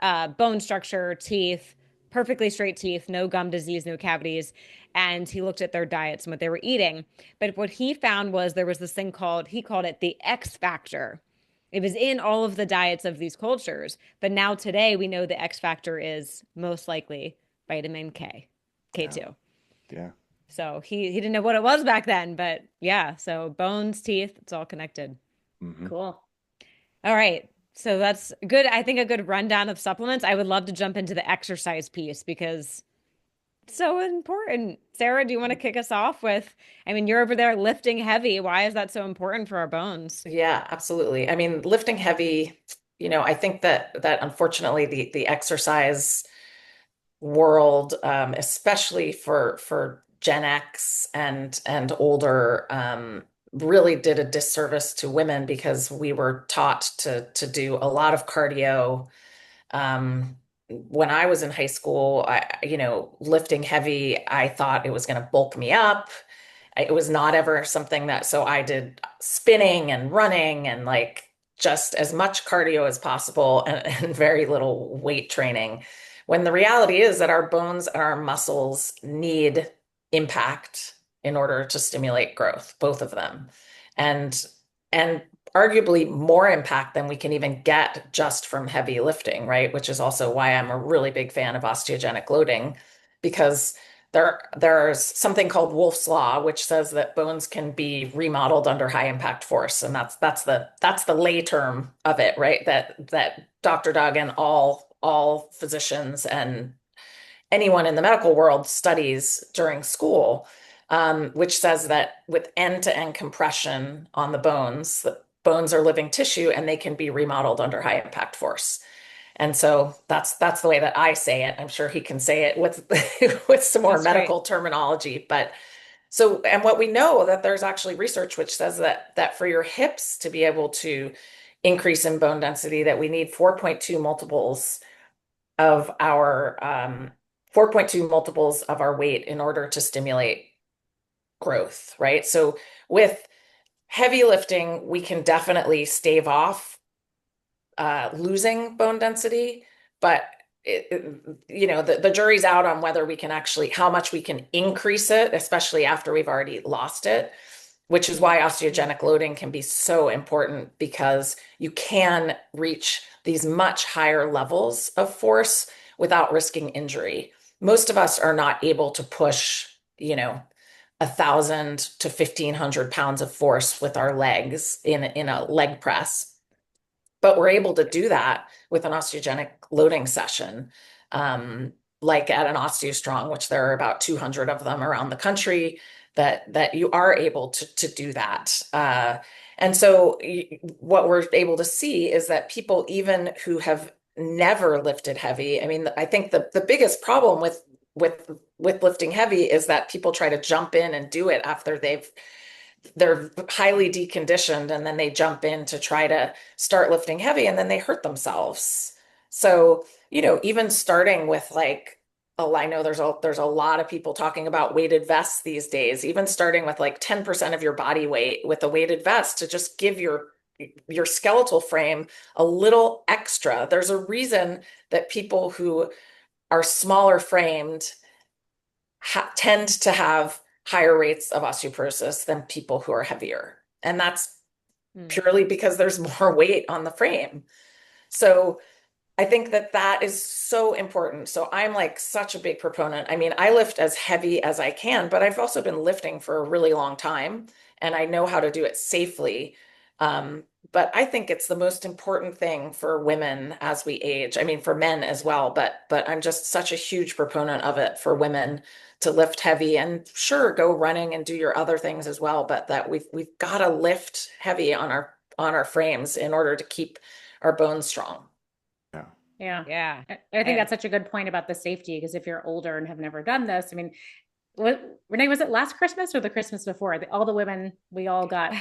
bone structure, teeth, perfectly straight teeth, no gum disease, no cavities. And he looked at their diets and what they were eating. But what he found was there was this thing he called it the X factor. It was in all of the diets of these cultures. But now today we know the X factor is most likely vitamin K, K2. Yeah. So he didn't know what it was back then, but yeah, so bones, teeth, it's all connected. Mhm. Cool. All right. So that's good. I think a good rundown of supplements. I would love to jump into the exercise piece because it's so important. Sarah, do you want to kick us off with, you're over there lifting heavy. Why is that so important for our bones? Yeah, absolutely. I mean, lifting heavy, I think that unfortunately the exercise world, especially for Gen X and older, really did a disservice to women because we were taught to do a lot of cardio. When I was in high school, lifting heavy, I thought it was going to bulk me up. It was not ever something so I did spinning and running and like just as much cardio as possible and very little weight training. When the reality is that our bones and our muscles need impact in order to stimulate growth, both of them. And arguably more impact than we can even get just from heavy lifting, right? Which is also why I'm a really big fan of osteogenic loading, because there's something called Wolff's Law, which says that bones can be remodeled under high impact force, and that's the lay term of it, right? That Dr. Doug and all physicians and anyone in the medical world studies during school, which says that with end-to-end compression on the bones are living tissue and they can be remodeled under high impact force. And so that's the way that I say it. I'm sure he can say it with with some more That's medical terminology. But and what we know that there's actually research which says that for your hips to be able to increase in bone density that we need 4.2 multiples of our 4.2 multiples of our weight in order to stimulate growth, right? So with heavy lifting, we can definitely stave off losing bone density, but the jury's out on whether we can actually, how much we can increase it, especially after we've already lost it, which is why osteogenic loading can be so important, because you can reach these much higher levels of force without risking injury. Most of us are not able to push, 1,000 to 1,500 pounds of force with our legs in a leg press. But we're able to do that with an osteogenic loading session, like at an OsteoStrong, which there are about 200 of them around the country, that you are able to do that. And so what we're able to see is that people, even who have never lifted heavy, I mean, I think the biggest problem with lifting heavy is that people try to jump in and do it after they're highly deconditioned, and then they jump in to try to start lifting heavy, and then they hurt themselves. So, even starting with like, oh, I know there's a lot of people talking about weighted vests these days, even starting with like 10% of your body weight with a weighted vest to just give your skeletal frame a little extra. There's a reason that people who are smaller framed tend to have higher rates of osteoporosis than people who are heavier. And that's purely because there's more weight on the frame. So I think that is so important. So I'm like such a big proponent. I mean, I lift as heavy as I can, but I've also been lifting for a really long time, and I know how to do it safely. But I think it's the most important thing for women as we age. I mean, for men as well, but I'm just such a huge proponent of it for women to lift heavy, and sure, go running and do your other things as well. But that we've got to lift heavy on our frames in order to keep our bones strong. Yeah. Yeah. I think that's such a good point about the safety, because if you're older and have never done this, I mean, Renee, was it last Christmas or the Christmas before? All the women, we all got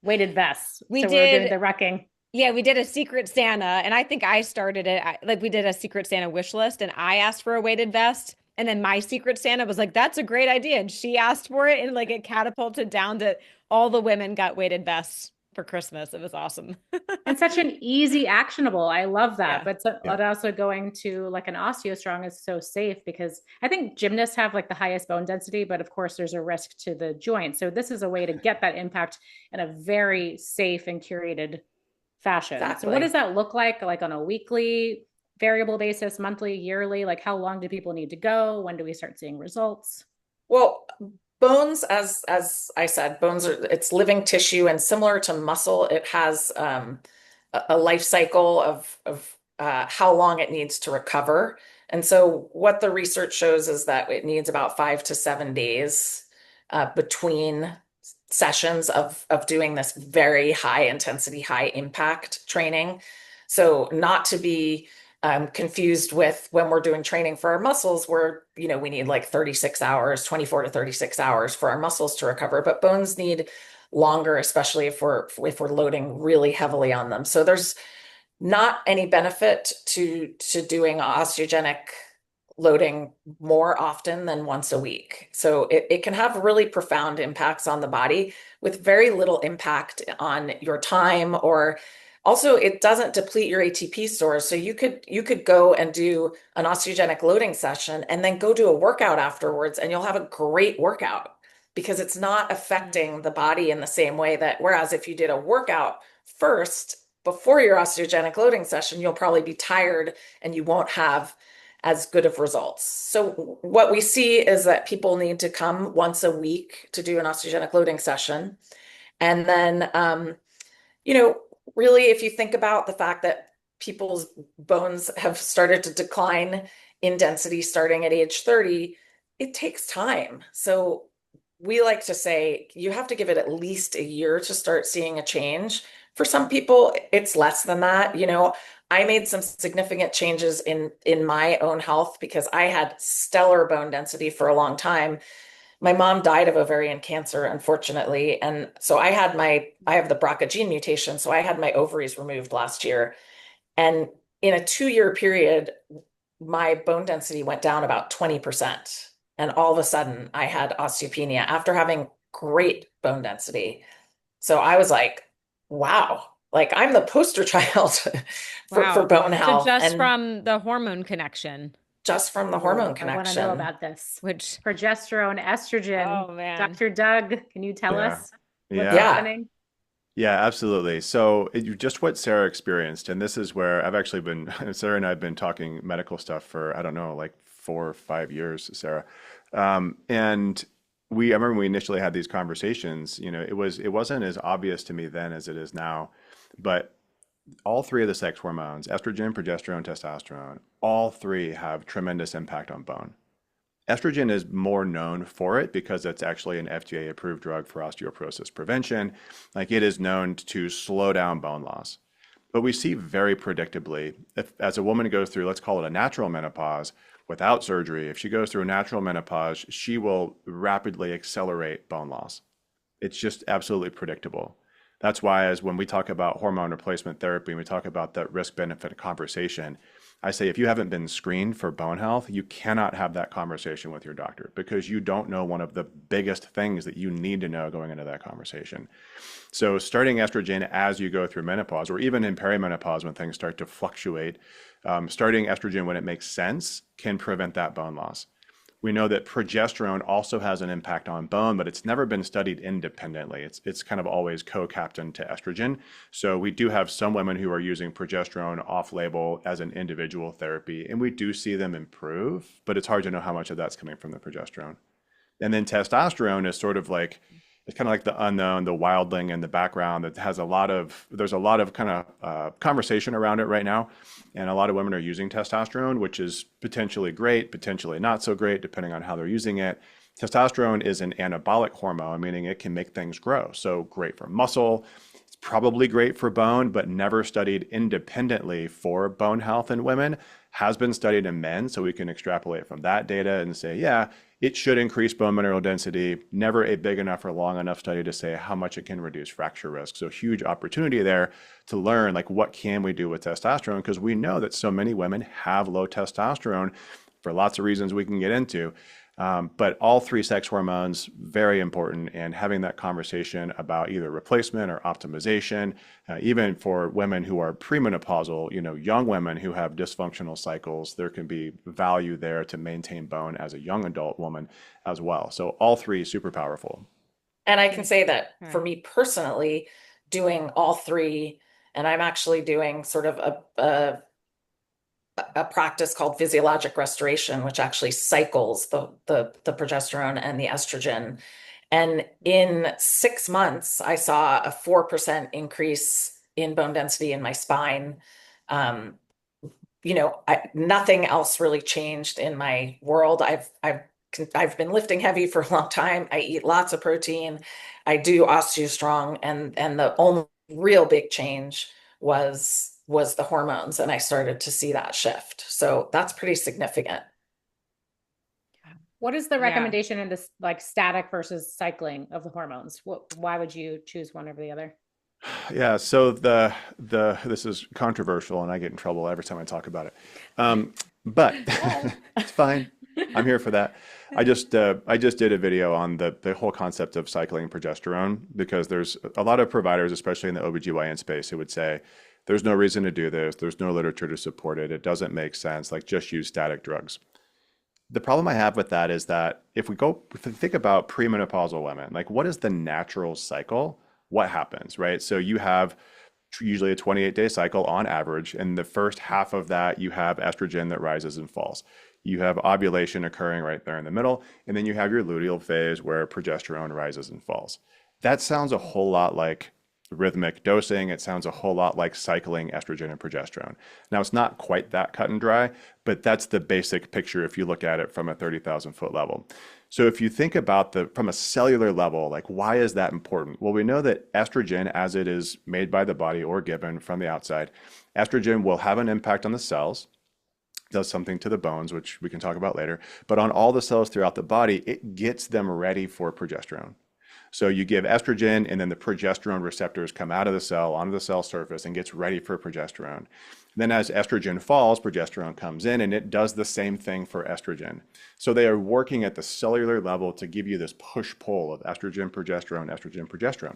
weighted vests. We So we were doing did. the wrecking. Yeah, we did a Secret Santa, and I think I started it. Like we did a Secret Santa wish list, and I asked for a weighted vest, and then my Secret Santa was like, "That's a great idea," and she asked for it, and like it catapulted down to all the women got weighted vests for Christmas. It was awesome. And such an easy actionable. I love that. Yeah. But also going to like an osteostrong is so safe, because I think gymnasts have like the highest bone density, but of course there's a risk to the joint. So this is a way to get that impact in a very safe and curated fashion. Exactly. So what does that look like on a weekly, variable basis, monthly, yearly? Like how long do people need to go? When do we start seeing results? Well, bones, as I said, bones it's living tissue, and similar to muscle, it has a life cycle of how long it needs to recover. And so what the research shows is that it needs about 5 to 7 days between sessions of doing this very high intensity, high impact training. So not to be confused with when we're doing training for our muscles, where we need like 36 hours, 24 to 36 hours for our muscles to recover. But bones need longer, especially if we're loading really heavily on them. So there's not any benefit to doing osteogenic loading more often than once a week. So it can have really profound impacts on the body with very little impact on your time, or also it doesn't deplete your ATP stores. So you could go and do an osteogenic loading session and then go do a workout afterwards, and you'll have a great workout, because it's not affecting the body in the same way that, whereas if you did a workout first before your osteogenic loading session, you'll probably be tired and you won't have as good of results. So what we see is that people need to come once a week to do an osteogenic loading session. And then, really, if you think about the fact that people's bones have started to decline in density starting at age 30, it takes time. So we like to say you have to give it at least a year to start seeing a change. For some people, it's less than that. I made some significant changes in my own health because I had stellar bone density for a long time. my mom died of ovarian cancer, unfortunately. And so I have the BRCA gene mutation. So I had my ovaries removed last year. And in a 2-year period, my bone density went down about 20%. And all of a sudden I had osteopenia after having great bone density. So I was like, wow, like I'm the poster child for Wow. bone So health. just And from the hormone connection, just from the Ooh, hormone I want to know connection. about this. which, Progesterone, estrogen. oh man. Dr. Doug, can you tell Yeah. us what's Yeah. Yeah. happening? Yeah, absolutely. So just what Sarah experienced, and this is where I've actually been, Sarah and I have been talking medical stuff for, I don't know, like 4 or 5 years, Sarah. And I remember we initially had these conversations, it wasn't as obvious to me then as it is now, but all three of the sex hormones, estrogen, progesterone, testosterone, all three have tremendous impact on bone. Estrogen is more known for it because it's actually an FDA approved drug for osteoporosis prevention. Like it is known to slow down bone loss. But we see very predictably, if as a woman goes through, let's call it a natural menopause without surgery, if she goes through a natural menopause, she will rapidly accelerate bone loss. It's just absolutely predictable. That's why, as when we talk about hormone replacement therapy and we talk about that risk benefit conversation, I say if you haven't been screened for bone health, you cannot have that conversation with your doctor because you don't know one of the biggest things that you need to know going into that conversation. So, starting estrogen as you go through menopause, or even in perimenopause when things start to fluctuate, starting estrogen when it makes sense can prevent that bone loss. We know that progesterone also has an impact on bone, but it's never been studied independently. It's kind of always co-captained to estrogen. So we do have some women who are using progesterone off-label as an individual therapy, and we do see them improve, but it's hard to know how much of that's coming from the progesterone. And then testosterone is sort of like, it's kind of like the unknown, the wildling in the background that there's a lot of kind of conversation around it right now. And a lot of women are using testosterone, which is potentially great, potentially not so great, depending on how they're using it. Testosterone is an anabolic hormone, meaning it can make things grow. So great for muscle. It's probably great for bone, but never studied independently for bone health in women. Has been studied in men, so we can extrapolate from that data and say, yeah, it should increase bone mineral density. Never a big enough or long enough study to say how much it can reduce fracture risk. So huge opportunity there to learn like what can we do with testosterone, because we know that so many women have low testosterone for lots of reasons we can get into. But all three sex hormones, very important, and having that conversation about either replacement or optimization, even for women who are premenopausal, young women who have dysfunctional cycles, there can be value there to maintain bone as a young adult woman as well. So all three super powerful. And I can say that Right. for me personally, doing all three, and I'm actually doing sort of a practice called physiologic restoration, which actually cycles the progesterone and the estrogen. And in 6 months, I saw a 4% increase in bone density in my spine. Nothing else really changed in my world. I've been lifting heavy for a long time. I eat lots of protein. I do OsteoStrong, and the only real big change was the hormones, and I started to see that shift. So that's pretty significant. What is the Yeah. recommendation in this like static versus cycling of the hormones? Why would you choose one over the other? Yeah, so this is controversial, and I get in trouble every time I talk about it. But it's fine. I'm here for that. I just did a video on the whole concept of cycling progesterone because there's a lot of providers, especially in the OBGYN space, who would say there's no reason to do this. There's no literature to support it. It doesn't make sense. Like just use static drugs. The problem I have with that is that if we think about premenopausal women, like what is the natural cycle? What happens, right? So you have usually a 28-day cycle on average. And the first half of that, you have estrogen that rises and falls. You have ovulation occurring right there in the middle. And then you have your luteal phase where progesterone rises and falls. That sounds a whole lot like rhythmic dosing. It sounds a whole lot like cycling estrogen and progesterone. Now, it's not quite that cut and dry, but that's the basic picture if you look at it from a 30,000 foot level. So if you think about from a cellular level, like why is that important? Well, we know that estrogen, as it is made by the body or given from the outside, estrogen will have an impact on the cells. does something to the bones, which we can talk about later, but on all the cells throughout the body, it gets them ready for progesterone. So you give estrogen, and then the progesterone receptors come out of the cell onto the cell surface and gets ready for progesterone. Then as estrogen falls, progesterone comes in, and it does the same thing for estrogen. So they are working at the cellular level to give you this push-pull of estrogen, progesterone, estrogen, progesterone.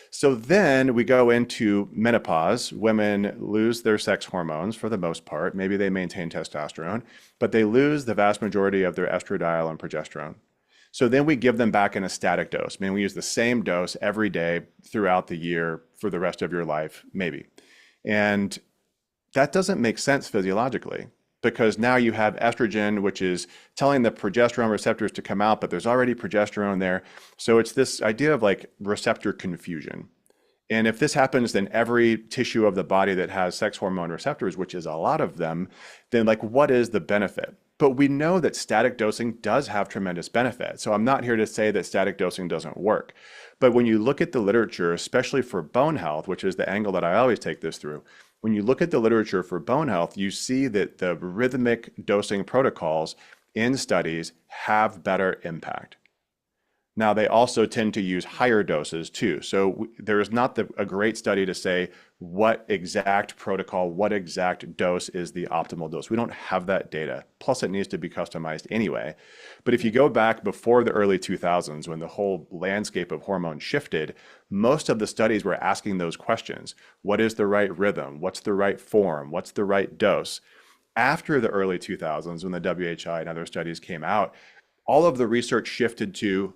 So then we go into menopause. Women lose their sex hormones for the most part. Maybe they maintain testosterone, but they lose the vast majority of their estradiol and progesterone. So then we give them back in a static dose. I mean, we use the same dose every day throughout the year for the rest of your life, maybe. And that doesn't make sense physiologically, because now you have estrogen, which is telling the progesterone receptors to come out, but there's already progesterone there. So it's this idea of like receptor confusion. And if this happens, then every tissue of the body that has sex hormone receptors, which is a lot of them, then like what is the benefit? But we know that static dosing does have tremendous benefit. So I'm not here to say that static dosing doesn't work. But when you look at the literature, especially for bone health, which is the angle that I always take this through, when you look at the literature for bone health, you see that the rhythmic dosing protocols in studies have better impact. Now, they also tend to use higher doses too. So there is not a great study to say what exact protocol, what exact dose is the optimal dose. We don't have that data. Plus, it needs to be customized anyway. But if you go back before the early 2000s, when the whole landscape of hormones shifted, most of the studies were asking those questions. What is the right rhythm? What's the right form? What's the right dose? After the early 2000s, when the WHI and other studies came out, all of the research shifted to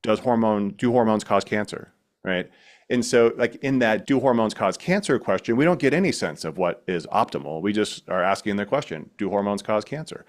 do hormones cause cancer, right? And so like in that do hormones cause cancer question, we don't get any sense of what is optimal. We just are asking the question, do hormones cause cancer?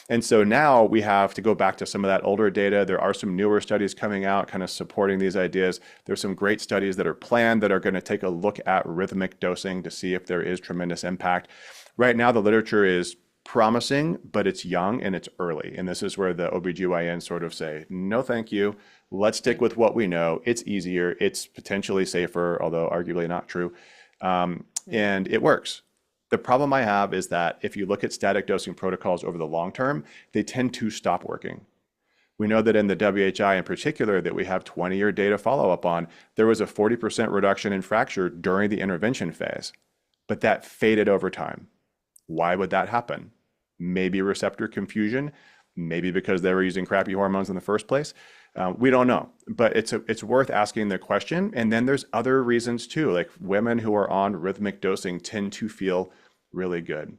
And so now we have to go back to some of that older data. There are some newer studies coming out kind of supporting these ideas. There's some great studies that are planned that are going to take a look at rhythmic dosing to see if there is tremendous impact. Right now, the literature is promising, but it's young and it's early. And this is where the OBGYNs sort of say, no, thank you. Let's stick with what we know. It's easier. It's potentially safer, although arguably not true. And it works. The problem I have is that if you look at static dosing protocols over the long term, they tend to stop working. We know that in the WHI in particular that we have 20-year data follow-up on, there was a 40% reduction in fracture during the intervention phase, but that faded over time. Why would that happen? Maybe receptor confusion, maybe because they were using crappy hormones in the first place. We don't know, but it's worth asking the question. And then there's other reasons too, like women who are on rhythmic dosing tend to feel really good.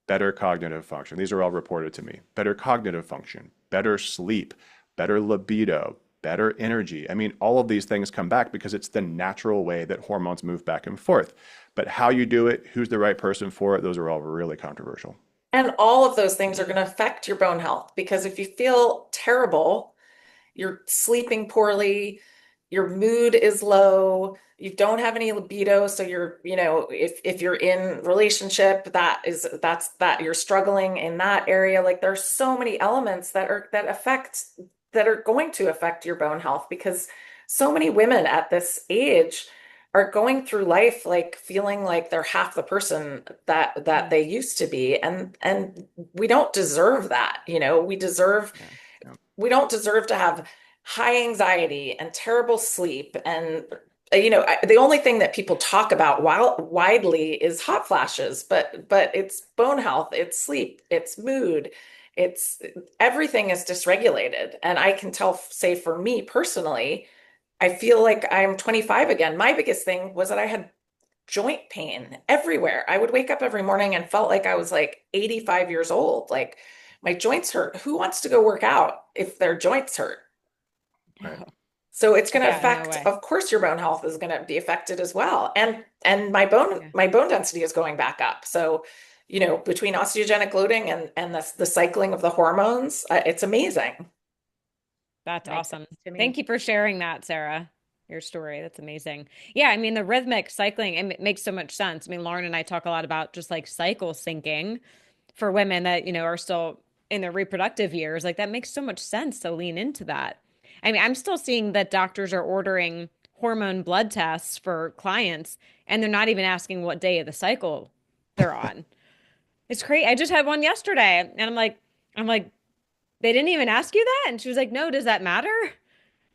Better cognitive function. These are all reported to me. Better cognitive function, better sleep, better libido, better energy. I mean, all of these things come back because it's the natural way that hormones move back and forth. But how you do it, who's the right person for it, those are all really controversial. And all of those things are going to affect your bone health, because if you feel terrible, you're sleeping poorly, your mood is low, you don't have any libido, so you're, if you're in relationship, that's you're struggling in that area. Like there's so many elements that are going to affect your bone health, because so many women at this age are going through life like feeling like they're half the person that they used to be, and we don't deserve that. We don't deserve to have high anxiety and terrible sleep, and the only thing that people talk about widely is hot flashes, but it's bone health, it's sleep, it's mood, it's everything is dysregulated. And I can say for me personally, I feel like I'm 25 again. My biggest thing was that I had joint pain everywhere. I would wake up every morning and felt like I was like 85 years old. Like my joints hurt. Who wants to go work out if their joints hurt? Right. So it's going to Yeah, no affect, way. of course, your bone health is going to be affected as well. And my bone density is going back up. So, between osteogenic loading and the cycling of the hormones, it's amazing. That's Makes awesome. sense to me. Thank you for sharing that, Sarah. Your story. That's amazing. Yeah, I mean, the rhythmic cycling, it makes so much sense. I mean, Lauren and I talk a lot about just like cycle syncing for women that, are still in their reproductive years. Like that makes so much sense to lean into that. I mean, I'm still seeing that doctors are ordering hormone blood tests for clients, and they're not even asking what day of the cycle they're on. It's crazy. I just had one yesterday, and I'm like, they didn't even ask you that? And she was like, no, does that matter?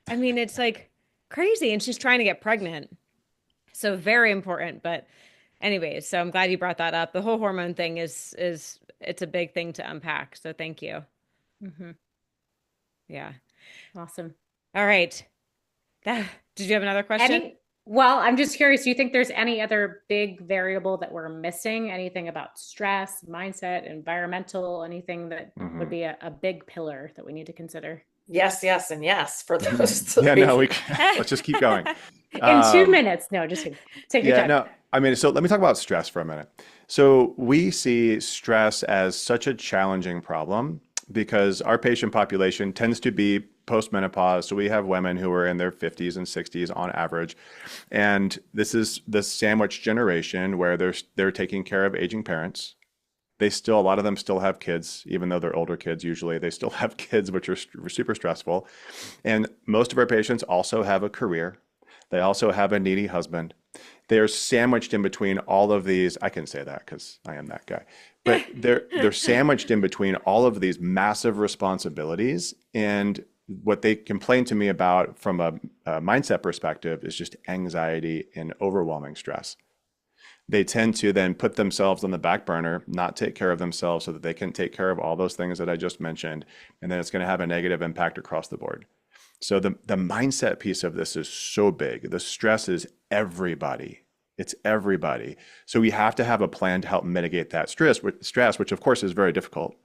I mean, it's like crazy. And she's trying to get pregnant. So very important. But anyways, so I'm glad you brought that up. The whole hormone thing is it's a big thing to unpack. So thank you. Mm-hmm. Yeah. Awesome. All right. Did you have another question? Well, I'm just curious, do you think there's any other big variable that we're missing? Anything about stress, mindset, environmental, anything that would be a big pillar that we need to consider? Yes, yes, and yes for those Yeah, no, three. let's just keep going. In 2 minutes. No, just kidding. Take your Yeah, time. no, I mean, so let me talk about stress for a minute. So we see stress as such a challenging problem because our patient population tends to be postmenopause. So we have women who are in their 50s and 60s on average. And this is the sandwich generation where they're taking care of aging parents. A lot of them still have kids, even though they're older kids usually. They still have kids, which are super stressful. And most of our patients also have a career. They also have a needy husband. They're sandwiched in between all of these. I can say that because I am that guy. But they're sandwiched in between all of these massive responsibilities. And what they complain to me about from a mindset perspective is just anxiety and overwhelming stress. They tend to then put themselves on the back burner, not take care of themselves so that they can take care of all those things that I just mentioned. And then it's going to have a negative impact across the board. So the mindset piece of this is so big. The stress is everybody. It's everybody. So we have to have a plan to help mitigate that stress, which of course is very difficult.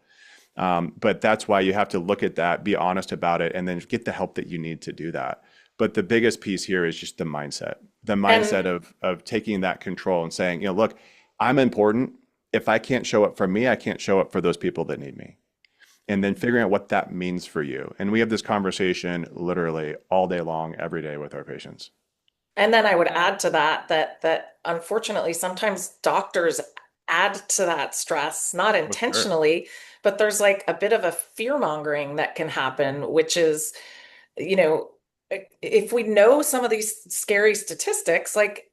But that's why you have to look at that, be honest about it, and then get the help that you need to do that. But the biggest piece here is just the mindset of taking that control and saying, look, I'm important. If I can't show up for me, I can't show up for those people that need me. And then figuring out what that means for you. And we have this conversation literally all day long, every day with our patients. And then I would add to that unfortunately sometimes doctors add to that stress, not intentionally, but there's like a bit of a fear mongering that can happen, which is, if we know some of these scary statistics, like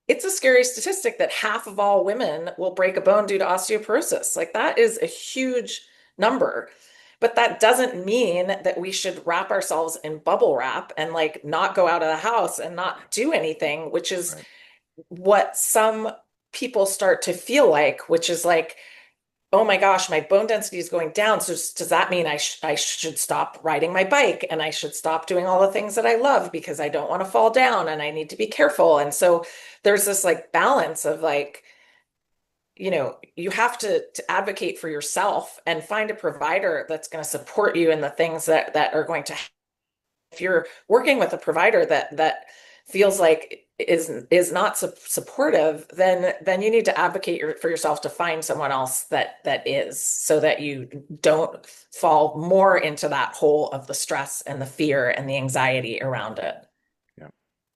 it's a scary statistic that half of all women will break a bone due to osteoporosis. Like that is a huge number. But that doesn't mean that we should wrap ourselves in bubble wrap and like not go out of the house and not do anything, which is what some people start to feel like, which is like, oh my gosh, my bone density is going down. So does that mean I should stop riding my bike and I should stop doing all the things that I love because I don't want to fall down and I need to be careful? And so there's this like balance of like, you have to advocate for yourself and find a provider that's going to support you in the things that are going to, if you're working with a provider that feels like is not supportive, then you need to advocate for yourself to find someone else that is, so that you don't fall more into that hole of the stress and the fear and the anxiety around it.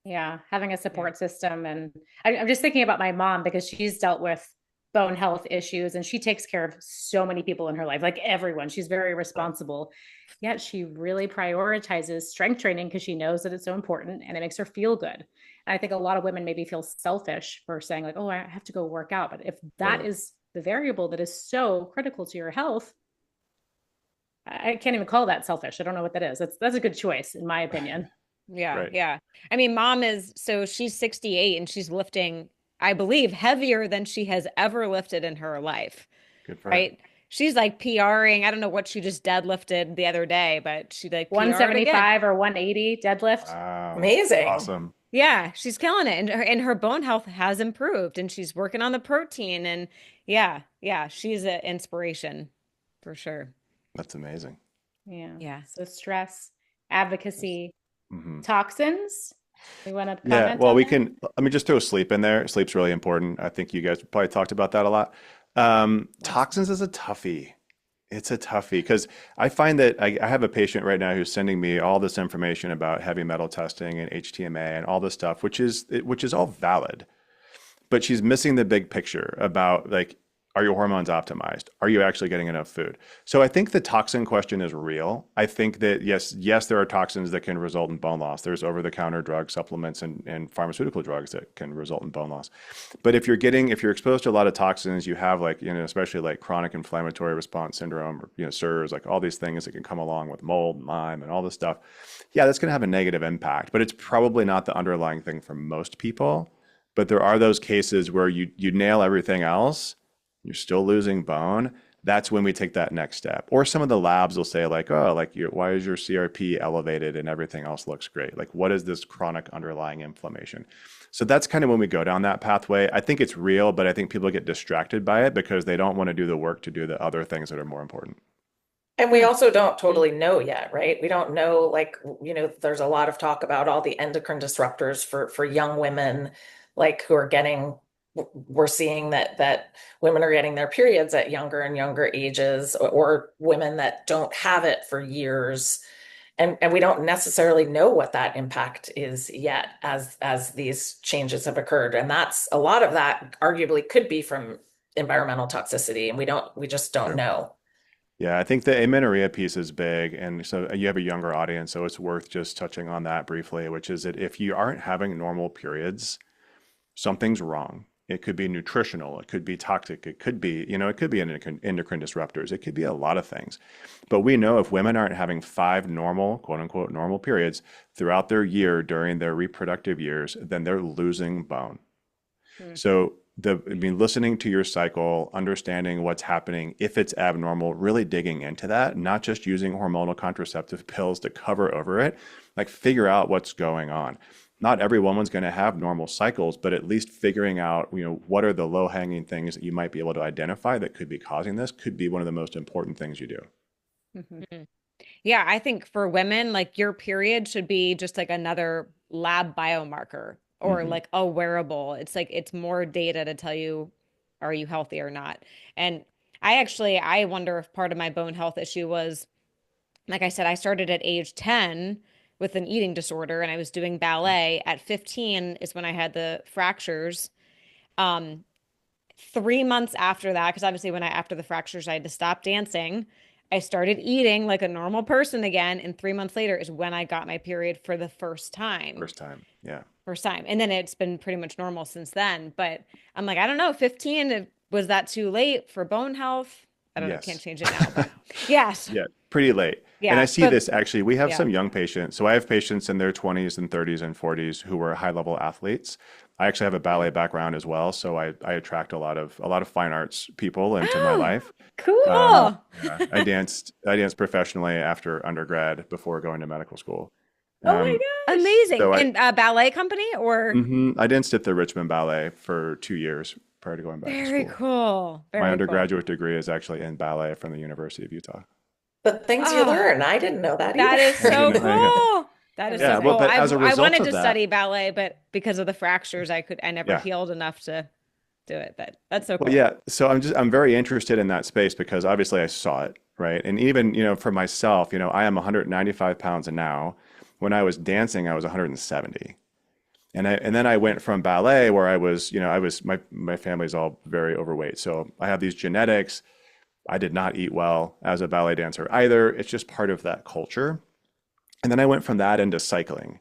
Yeah, having a support system. And I'm just thinking about my mom because she's dealt with bone health issues and she takes care of so many people in her life, like everyone. She's very responsible. Yet she really prioritizes strength training because she knows that it's so important and it makes her feel good. And I think a lot of women maybe feel selfish for saying like, oh, I have to go work out. But if that is the variable that is so critical to your health, I can't even call that selfish. I don't know what that is. That's a good choice in my opinion. Yeah. Yeah. I mean, mom she's 68 and she's lifting, I believe, heavier than she has ever lifted in her life. Good for right? her. She's like PRing. I don't know what she just deadlifted the other day, but she like 175 or 180 deadlift. Wow. Amazing. Awesome. Yeah, she's killing it. And her bone health has improved and she's working on the protein. And yeah, she's an inspiration for sure. That's amazing. Yeah. So stress, advocacy, toxins. We want to comment Yeah, well, on we that? can, let me just throw sleep in there. Sleep's really important. I think you guys probably talked about that a lot. Toxins is a toughie. It's a toughie because I find that I have a patient right now who's sending me all this information about heavy metal testing and HTMA and all this stuff, which is all valid, but she's missing the big picture about like, Are your hormones optimized? Are you actually getting enough food? So I think the toxin question is real. I think that yes, there are toxins that can result in bone loss. There's over-the-counter drugs, supplements, and pharmaceutical drugs that can result in bone loss. But if you're exposed to a lot of toxins, you have like, especially like chronic inflammatory response syndrome, or, SIRS, like all these things that can come along with mold, Lyme, and all this stuff. Yeah, that's going to have a negative impact, but it's probably not the underlying thing for most people. But there are those cases where you nail everything else, you're still losing bone. That's when we take that next step. Or some of the labs will say like, oh, like why is your CRP elevated and everything else looks great? Like, what is this chronic underlying inflammation? So that's kind of when we go down that pathway. I think it's real, but I think people get distracted by it because they don't want to do the work to do the other things that are more important. And we also don't totally know yet, right? We don't know, like, there's a lot of talk about all the endocrine disruptors for young women, like who are we're seeing that women are getting their periods at younger and younger ages, or women that don't have it for years. And we don't necessarily know what that impact is yet as these changes have occurred. And that's a lot of that arguably could be from environmental toxicity. And we just don't know. Yeah, I think the amenorrhea piece is big. And so you have a younger audience, so it's worth just touching on that briefly, which is that if you aren't having normal periods, something's wrong. It could be nutritional, it could be toxic, it could be, endocrine disruptors, it could be a lot of things. But we know if women aren't having 5 normal, quote unquote, normal periods throughout their year during their reproductive years, then they're losing bone. So listening to your cycle, understanding what's happening, if it's abnormal, really digging into that, not just using hormonal contraceptive pills to cover over it, like figure out what's going on. Not every woman's going to have normal cycles, but at least figuring out, what are the low-hanging things that you might be able to identify that could be causing this could be one of the most important things you do. Mm-hmm. Yeah, I think for women, like your period should be just like another lab biomarker or like a wearable. It's like it's more data to tell you, are you healthy or not? And I wonder if part of my bone health issue was, like I said, I started at age 10 with an eating disorder and I was doing ballet. At 15 is when I had the fractures. 3 months after that, because obviously after the fractures, I had to stop dancing. I started eating like a normal person again. And 3 months later is when I got my period for the first time. Yeah. First time. And then it's been pretty much normal since then. But I'm like, I don't know, 15, was that too late for bone health? I don't know, can't change it now. But yes. Yeah, pretty late. Yeah, and I see this actually, we have some young patients. So I have patients in their 20s and 30s and 40s who are high-level athletes. I actually have a ballet background as well, so I attract a lot of fine arts people into my life. Cool. Yeah, I danced professionally after undergrad before going to medical school. Oh my gosh. Amazing. So in a ballet company or? I danced at the Richmond Ballet for 2 years prior to going back to school. Very cool. My undergraduate degree is actually in ballet from the University of Utah. The things you learn, I didn't know that either. That is so cool. That is so cool. But as a result I wanted of to that, study ballet, but because of the fractures, I never healed enough to do it. But that's so cool. Well, yeah. So I'm very interested in that space because obviously I saw it, right? And even, for myself, I am 195 pounds now. When I was dancing, I was 170. And then I went from ballet where I was, my family's all very overweight. So I have these genetics. I did not eat well as a ballet dancer either. It's just part of that culture. And then I went from that into cycling.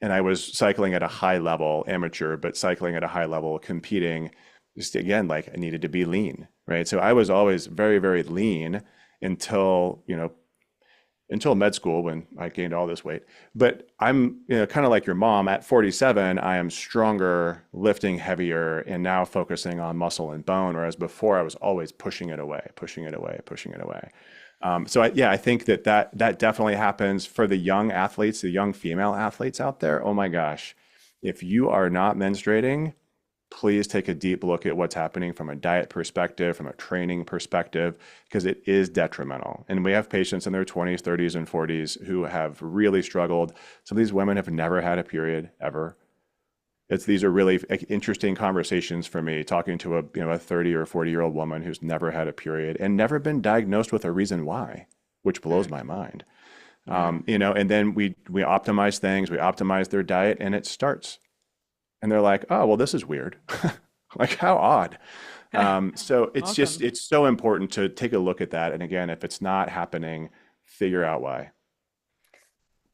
And I was cycling at a high level, amateur, but cycling at a high level, competing. Just again, like I needed to be lean, right? So I was always very, very lean until med school when I gained all this weight. But I'm kind of like your mom. At 47, I am stronger, lifting heavier, and now focusing on muscle and bone, whereas before I was always pushing it away. I think that definitely happens for the young athletes, the young female athletes out there. Oh my gosh, if you are not menstruating, please take a deep look at what's happening from a diet perspective, from a training perspective, because it is detrimental. And we have patients in their 20s, 30s, and 40s who have really struggled. Some of these women have never had a period ever. These are really interesting conversations for me, talking to a 30 or 40-year-old woman who's never had a period and never been diagnosed with a reason why, which blows my mind. And then we optimize things, we optimize their diet, and it starts. And they're like, oh, well, this is weird. Like, how odd. So it's just, Awesome. it's so important to take a look at that. And again, if it's not happening, figure out why.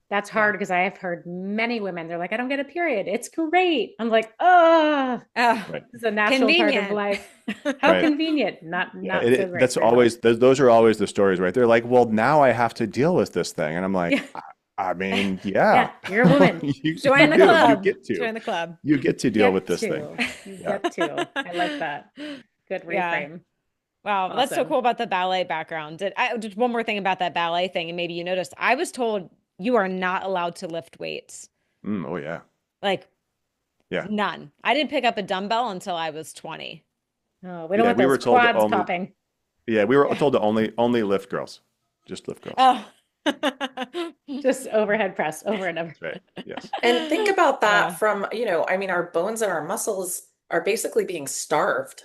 That's Yeah. hard because I have heard many women, they're like, I don't get a period. It's great. I'm like, oh, Oh, Right. it's a natural part of convenient. life. How Right. convenient. Not Yeah. not so great That's for your health. always, those are always the stories, right? They're like, well, now I have to deal with this thing. And I'm like, Yeah. I mean, yeah, Yeah. You're a woman. you Join the do, club. to, Join the club. you get to You deal with get this thing. to. You Yeah. get to. I like that. Good Yeah. reframe. Wow, that's so Awesome. cool about the ballet background. Just one more thing about that ballet thing, and maybe you noticed, I was told you are not allowed to lift weights. Oh yeah. Like Yeah. none. I didn't pick up a dumbbell until I was 20. Oh, we don't Yeah. want We those were told to quads only, popping. yeah, we were told to only lift girls, just lift girls. Oh. Just overhead press over and over. That's right. Yes. And think about that Uh, from, I mean, our bones and our muscles are basically being starved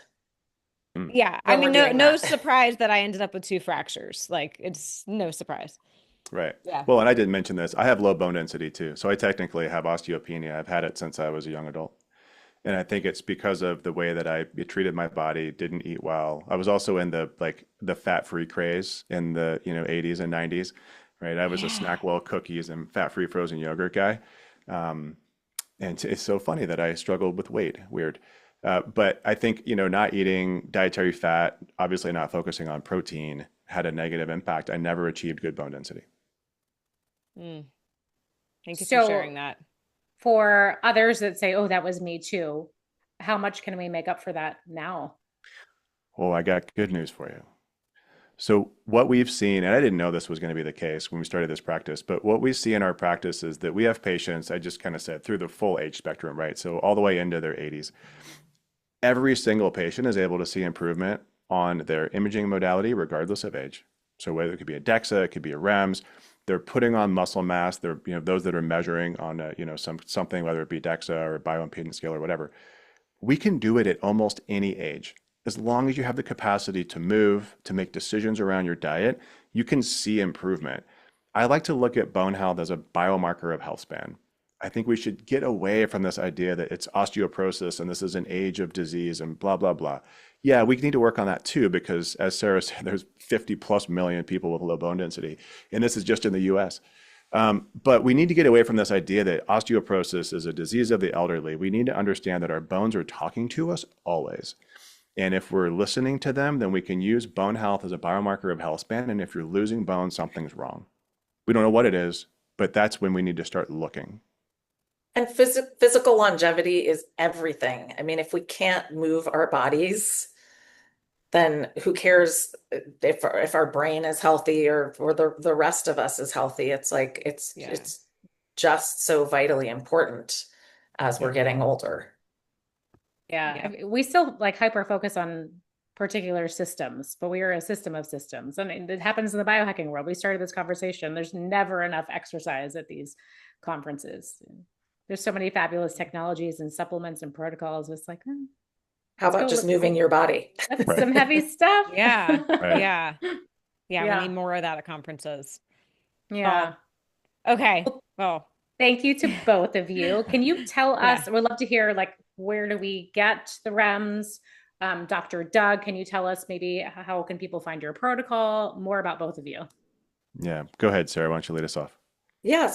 Mm. yeah, I when we're mean, no, doing no that. surprise that I ended up with 2 fractures. Like, it's no surprise. Right. Yeah. Well, and I didn't mention this. I have low bone density too. So I technically have osteopenia. I've had it since I was a young adult. And I think it's because of the way that I treated my body, didn't eat well. I was also in the fat-free craze in the, 80s and 90s, right? I was a Yeah. Snackwell cookies and fat-free frozen yogurt guy. Um, and it's so funny that I struggled with weight. Weird. But I think, not eating dietary fat, obviously not focusing on protein, had a negative impact. I never achieved good bone density. Mm. Thank you for So sharing that. for others that say, oh, that was me too, how much can we make up for that now? Oh, I got good news for you. So what we've seen, and I didn't know this was going to be the case when we started this practice, but what we see in our practice is that we have patients, I just kind of said, through the full age spectrum, right? So all the way into their 80s. Every single patient is able to see improvement on their imaging modality, regardless of age. So whether it could be a DEXA, it could be a REMS, they're putting on muscle mass. They're, those that are measuring on, something, whether it be DEXA or bioimpedance scale or whatever. We can do it at almost any age. As long as you have the capacity to move, to make decisions around your diet, you can see improvement. I like to look at bone health as a biomarker of health span. I think we should get away from this idea that it's osteoporosis and this is an age of disease and blah, blah, blah. Yeah, we need to work on that too, because as Sarah said, there's 50 plus million people with low bone density, and this is just in the US. But we need to get away from this idea that osteoporosis is a disease of the elderly. We need to understand that our bones are talking to us always. And if we're listening to them, then we can use bone health as a biomarker of health span. And if you're losing bone, something's wrong. We don't know what it is, but that's when we need to start looking. And physical longevity is everything. I mean, if we can't move our bodies, then who cares if our brain is healthy or the rest of us is healthy? It's like Yeah. it's just so vitally important as we're Yeah. getting older. Yeah. Yeah. I mean, we still like hyper focus on particular systems, but we are a system of systems. And it happens in the biohacking world. We started this conversation. There's never enough exercise at these conferences. There's so many fabulous technologies and supplements and protocols. It's like, How let's about go just look- moving your body? that's Right. some heavy stuff. Yeah. Right. Yeah. Yeah. Yeah. We need more of that at conferences. Yeah. Okay. Well, Thank you to both of you. Can you tell us, Yeah. we'd love to hear, like, where do we get the REMS? Dr. Doug, can you tell us maybe how can people find your protocol? More about both of you. Yeah. Go ahead, Sarah. Why don't you lead us off? Yeah,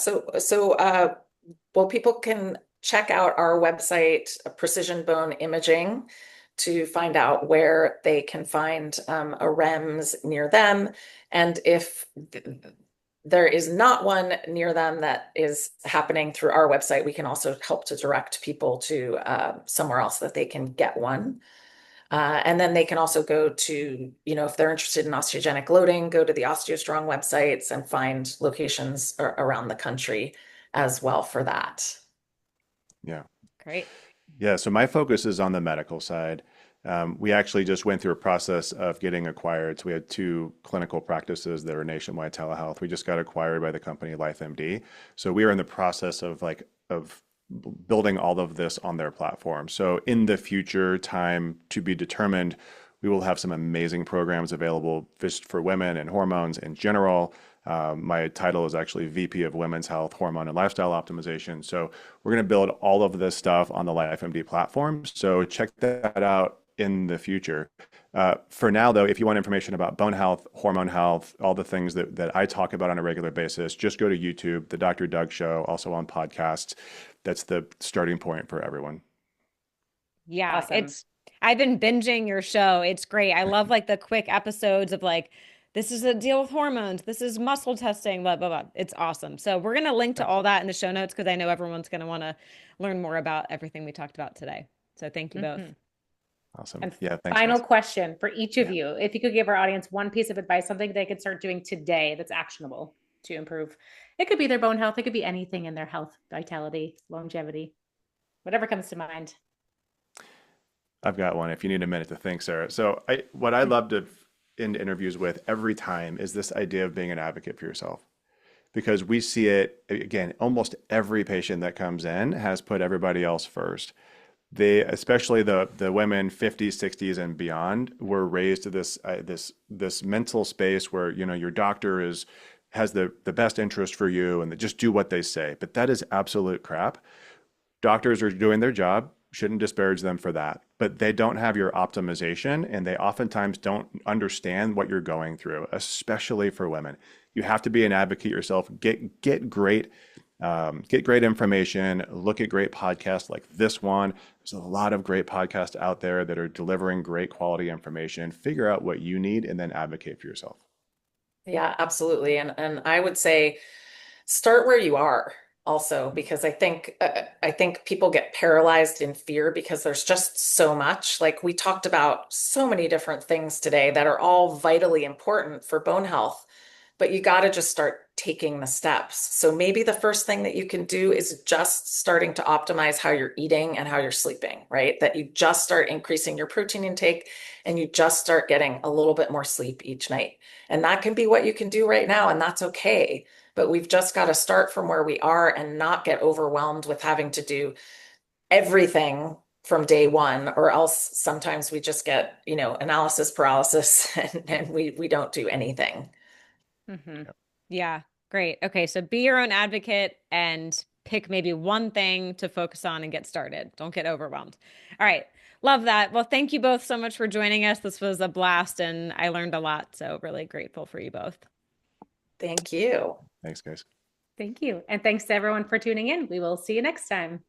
well, people can check out our website, Precision Bone Imaging, to find out where they can find a REMS near them. And if there is not one near them that is happening through our website, we can also help to direct people to somewhere else that they can get one. And then they can also go to, if they're interested in osteogenic loading, go to the OsteoStrong websites and find locations around the country as well for that. Yeah. great. Yeah. So my focus is on the medical side. We actually just went through a process of getting acquired. So we had 2 clinical practices that are nationwide telehealth. We just got acquired by the company LifeMD. So we are in the process of building all of this on their platform. So in the future, time to be determined, we will have some amazing programs available just for women and hormones in general. My title is actually VP of Women's Health, Hormone and Lifestyle Optimization. So we're going to build all of this stuff on the LifeMD platform. So check that out. in the future. For now, though, if you want information about bone health, hormone health, all the things that I talk about on a regular basis, just go to YouTube, The Dr. Doug Show, also on podcasts. That's the starting point for everyone. Yeah, Awesome. I've been binging your show. It's great. I love like the quick episodes of like, this is a deal with hormones. This is muscle testing, blah, blah, blah. It's awesome. So we're going to link to all that in the show notes because I know everyone's going to want to learn more about everything we talked about today. So thank you both. Mhm. Awesome. And Yeah, thanks, final guys. question for each of Yeah. you. If you could give our audience one piece of advice, something they could start doing today that's actionable to improve. It could be their bone health, it could be anything in their health, vitality, longevity, whatever comes to mind. I've got one if you need a minute to think, Sarah. So what I love to end interviews with every time is this idea of being an advocate for yourself. Because we see it again, almost every patient that comes in has put everybody else first. They, especially the women 50s, 60s and beyond, were raised to this mental space where, you know, your doctor has the best interest for you and they just do what they say. But that is absolute crap. Doctors are doing their job, shouldn't disparage them for that, but they don't have your optimization and they oftentimes don't understand what you're going through, especially for women. You have to be an advocate yourself. Get great information. Look at great podcasts like this one. There's a lot of great podcasts out there that are delivering great quality information. Figure out what you need and then advocate for yourself. Yeah, absolutely. And I would say start where you are also, because I think people get paralyzed in fear because there's just so much. Like we talked about so many different things today that are all vitally important for bone health, but you got to just start taking the steps. So maybe the first thing that you can do is just starting to optimize how you're eating and how you're sleeping, right? That you just start increasing your protein intake and you just start getting a little bit more sleep each night. And that can be what you can do right now, and that's okay. But we've just got to start from where we are and not get overwhelmed with having to do everything from day one, or else sometimes we just get, analysis paralysis and we don't do anything. Mm-hmm. Yeah, great. Okay, so be your own advocate and pick maybe one thing to focus on and get started. Don't get overwhelmed. All right, love that. Well, thank you both so much for joining us. This was a blast and I learned a lot. So, really grateful for you both. Thank you. Thanks, guys. Thank you. And thanks to everyone for tuning in. We will see you next time.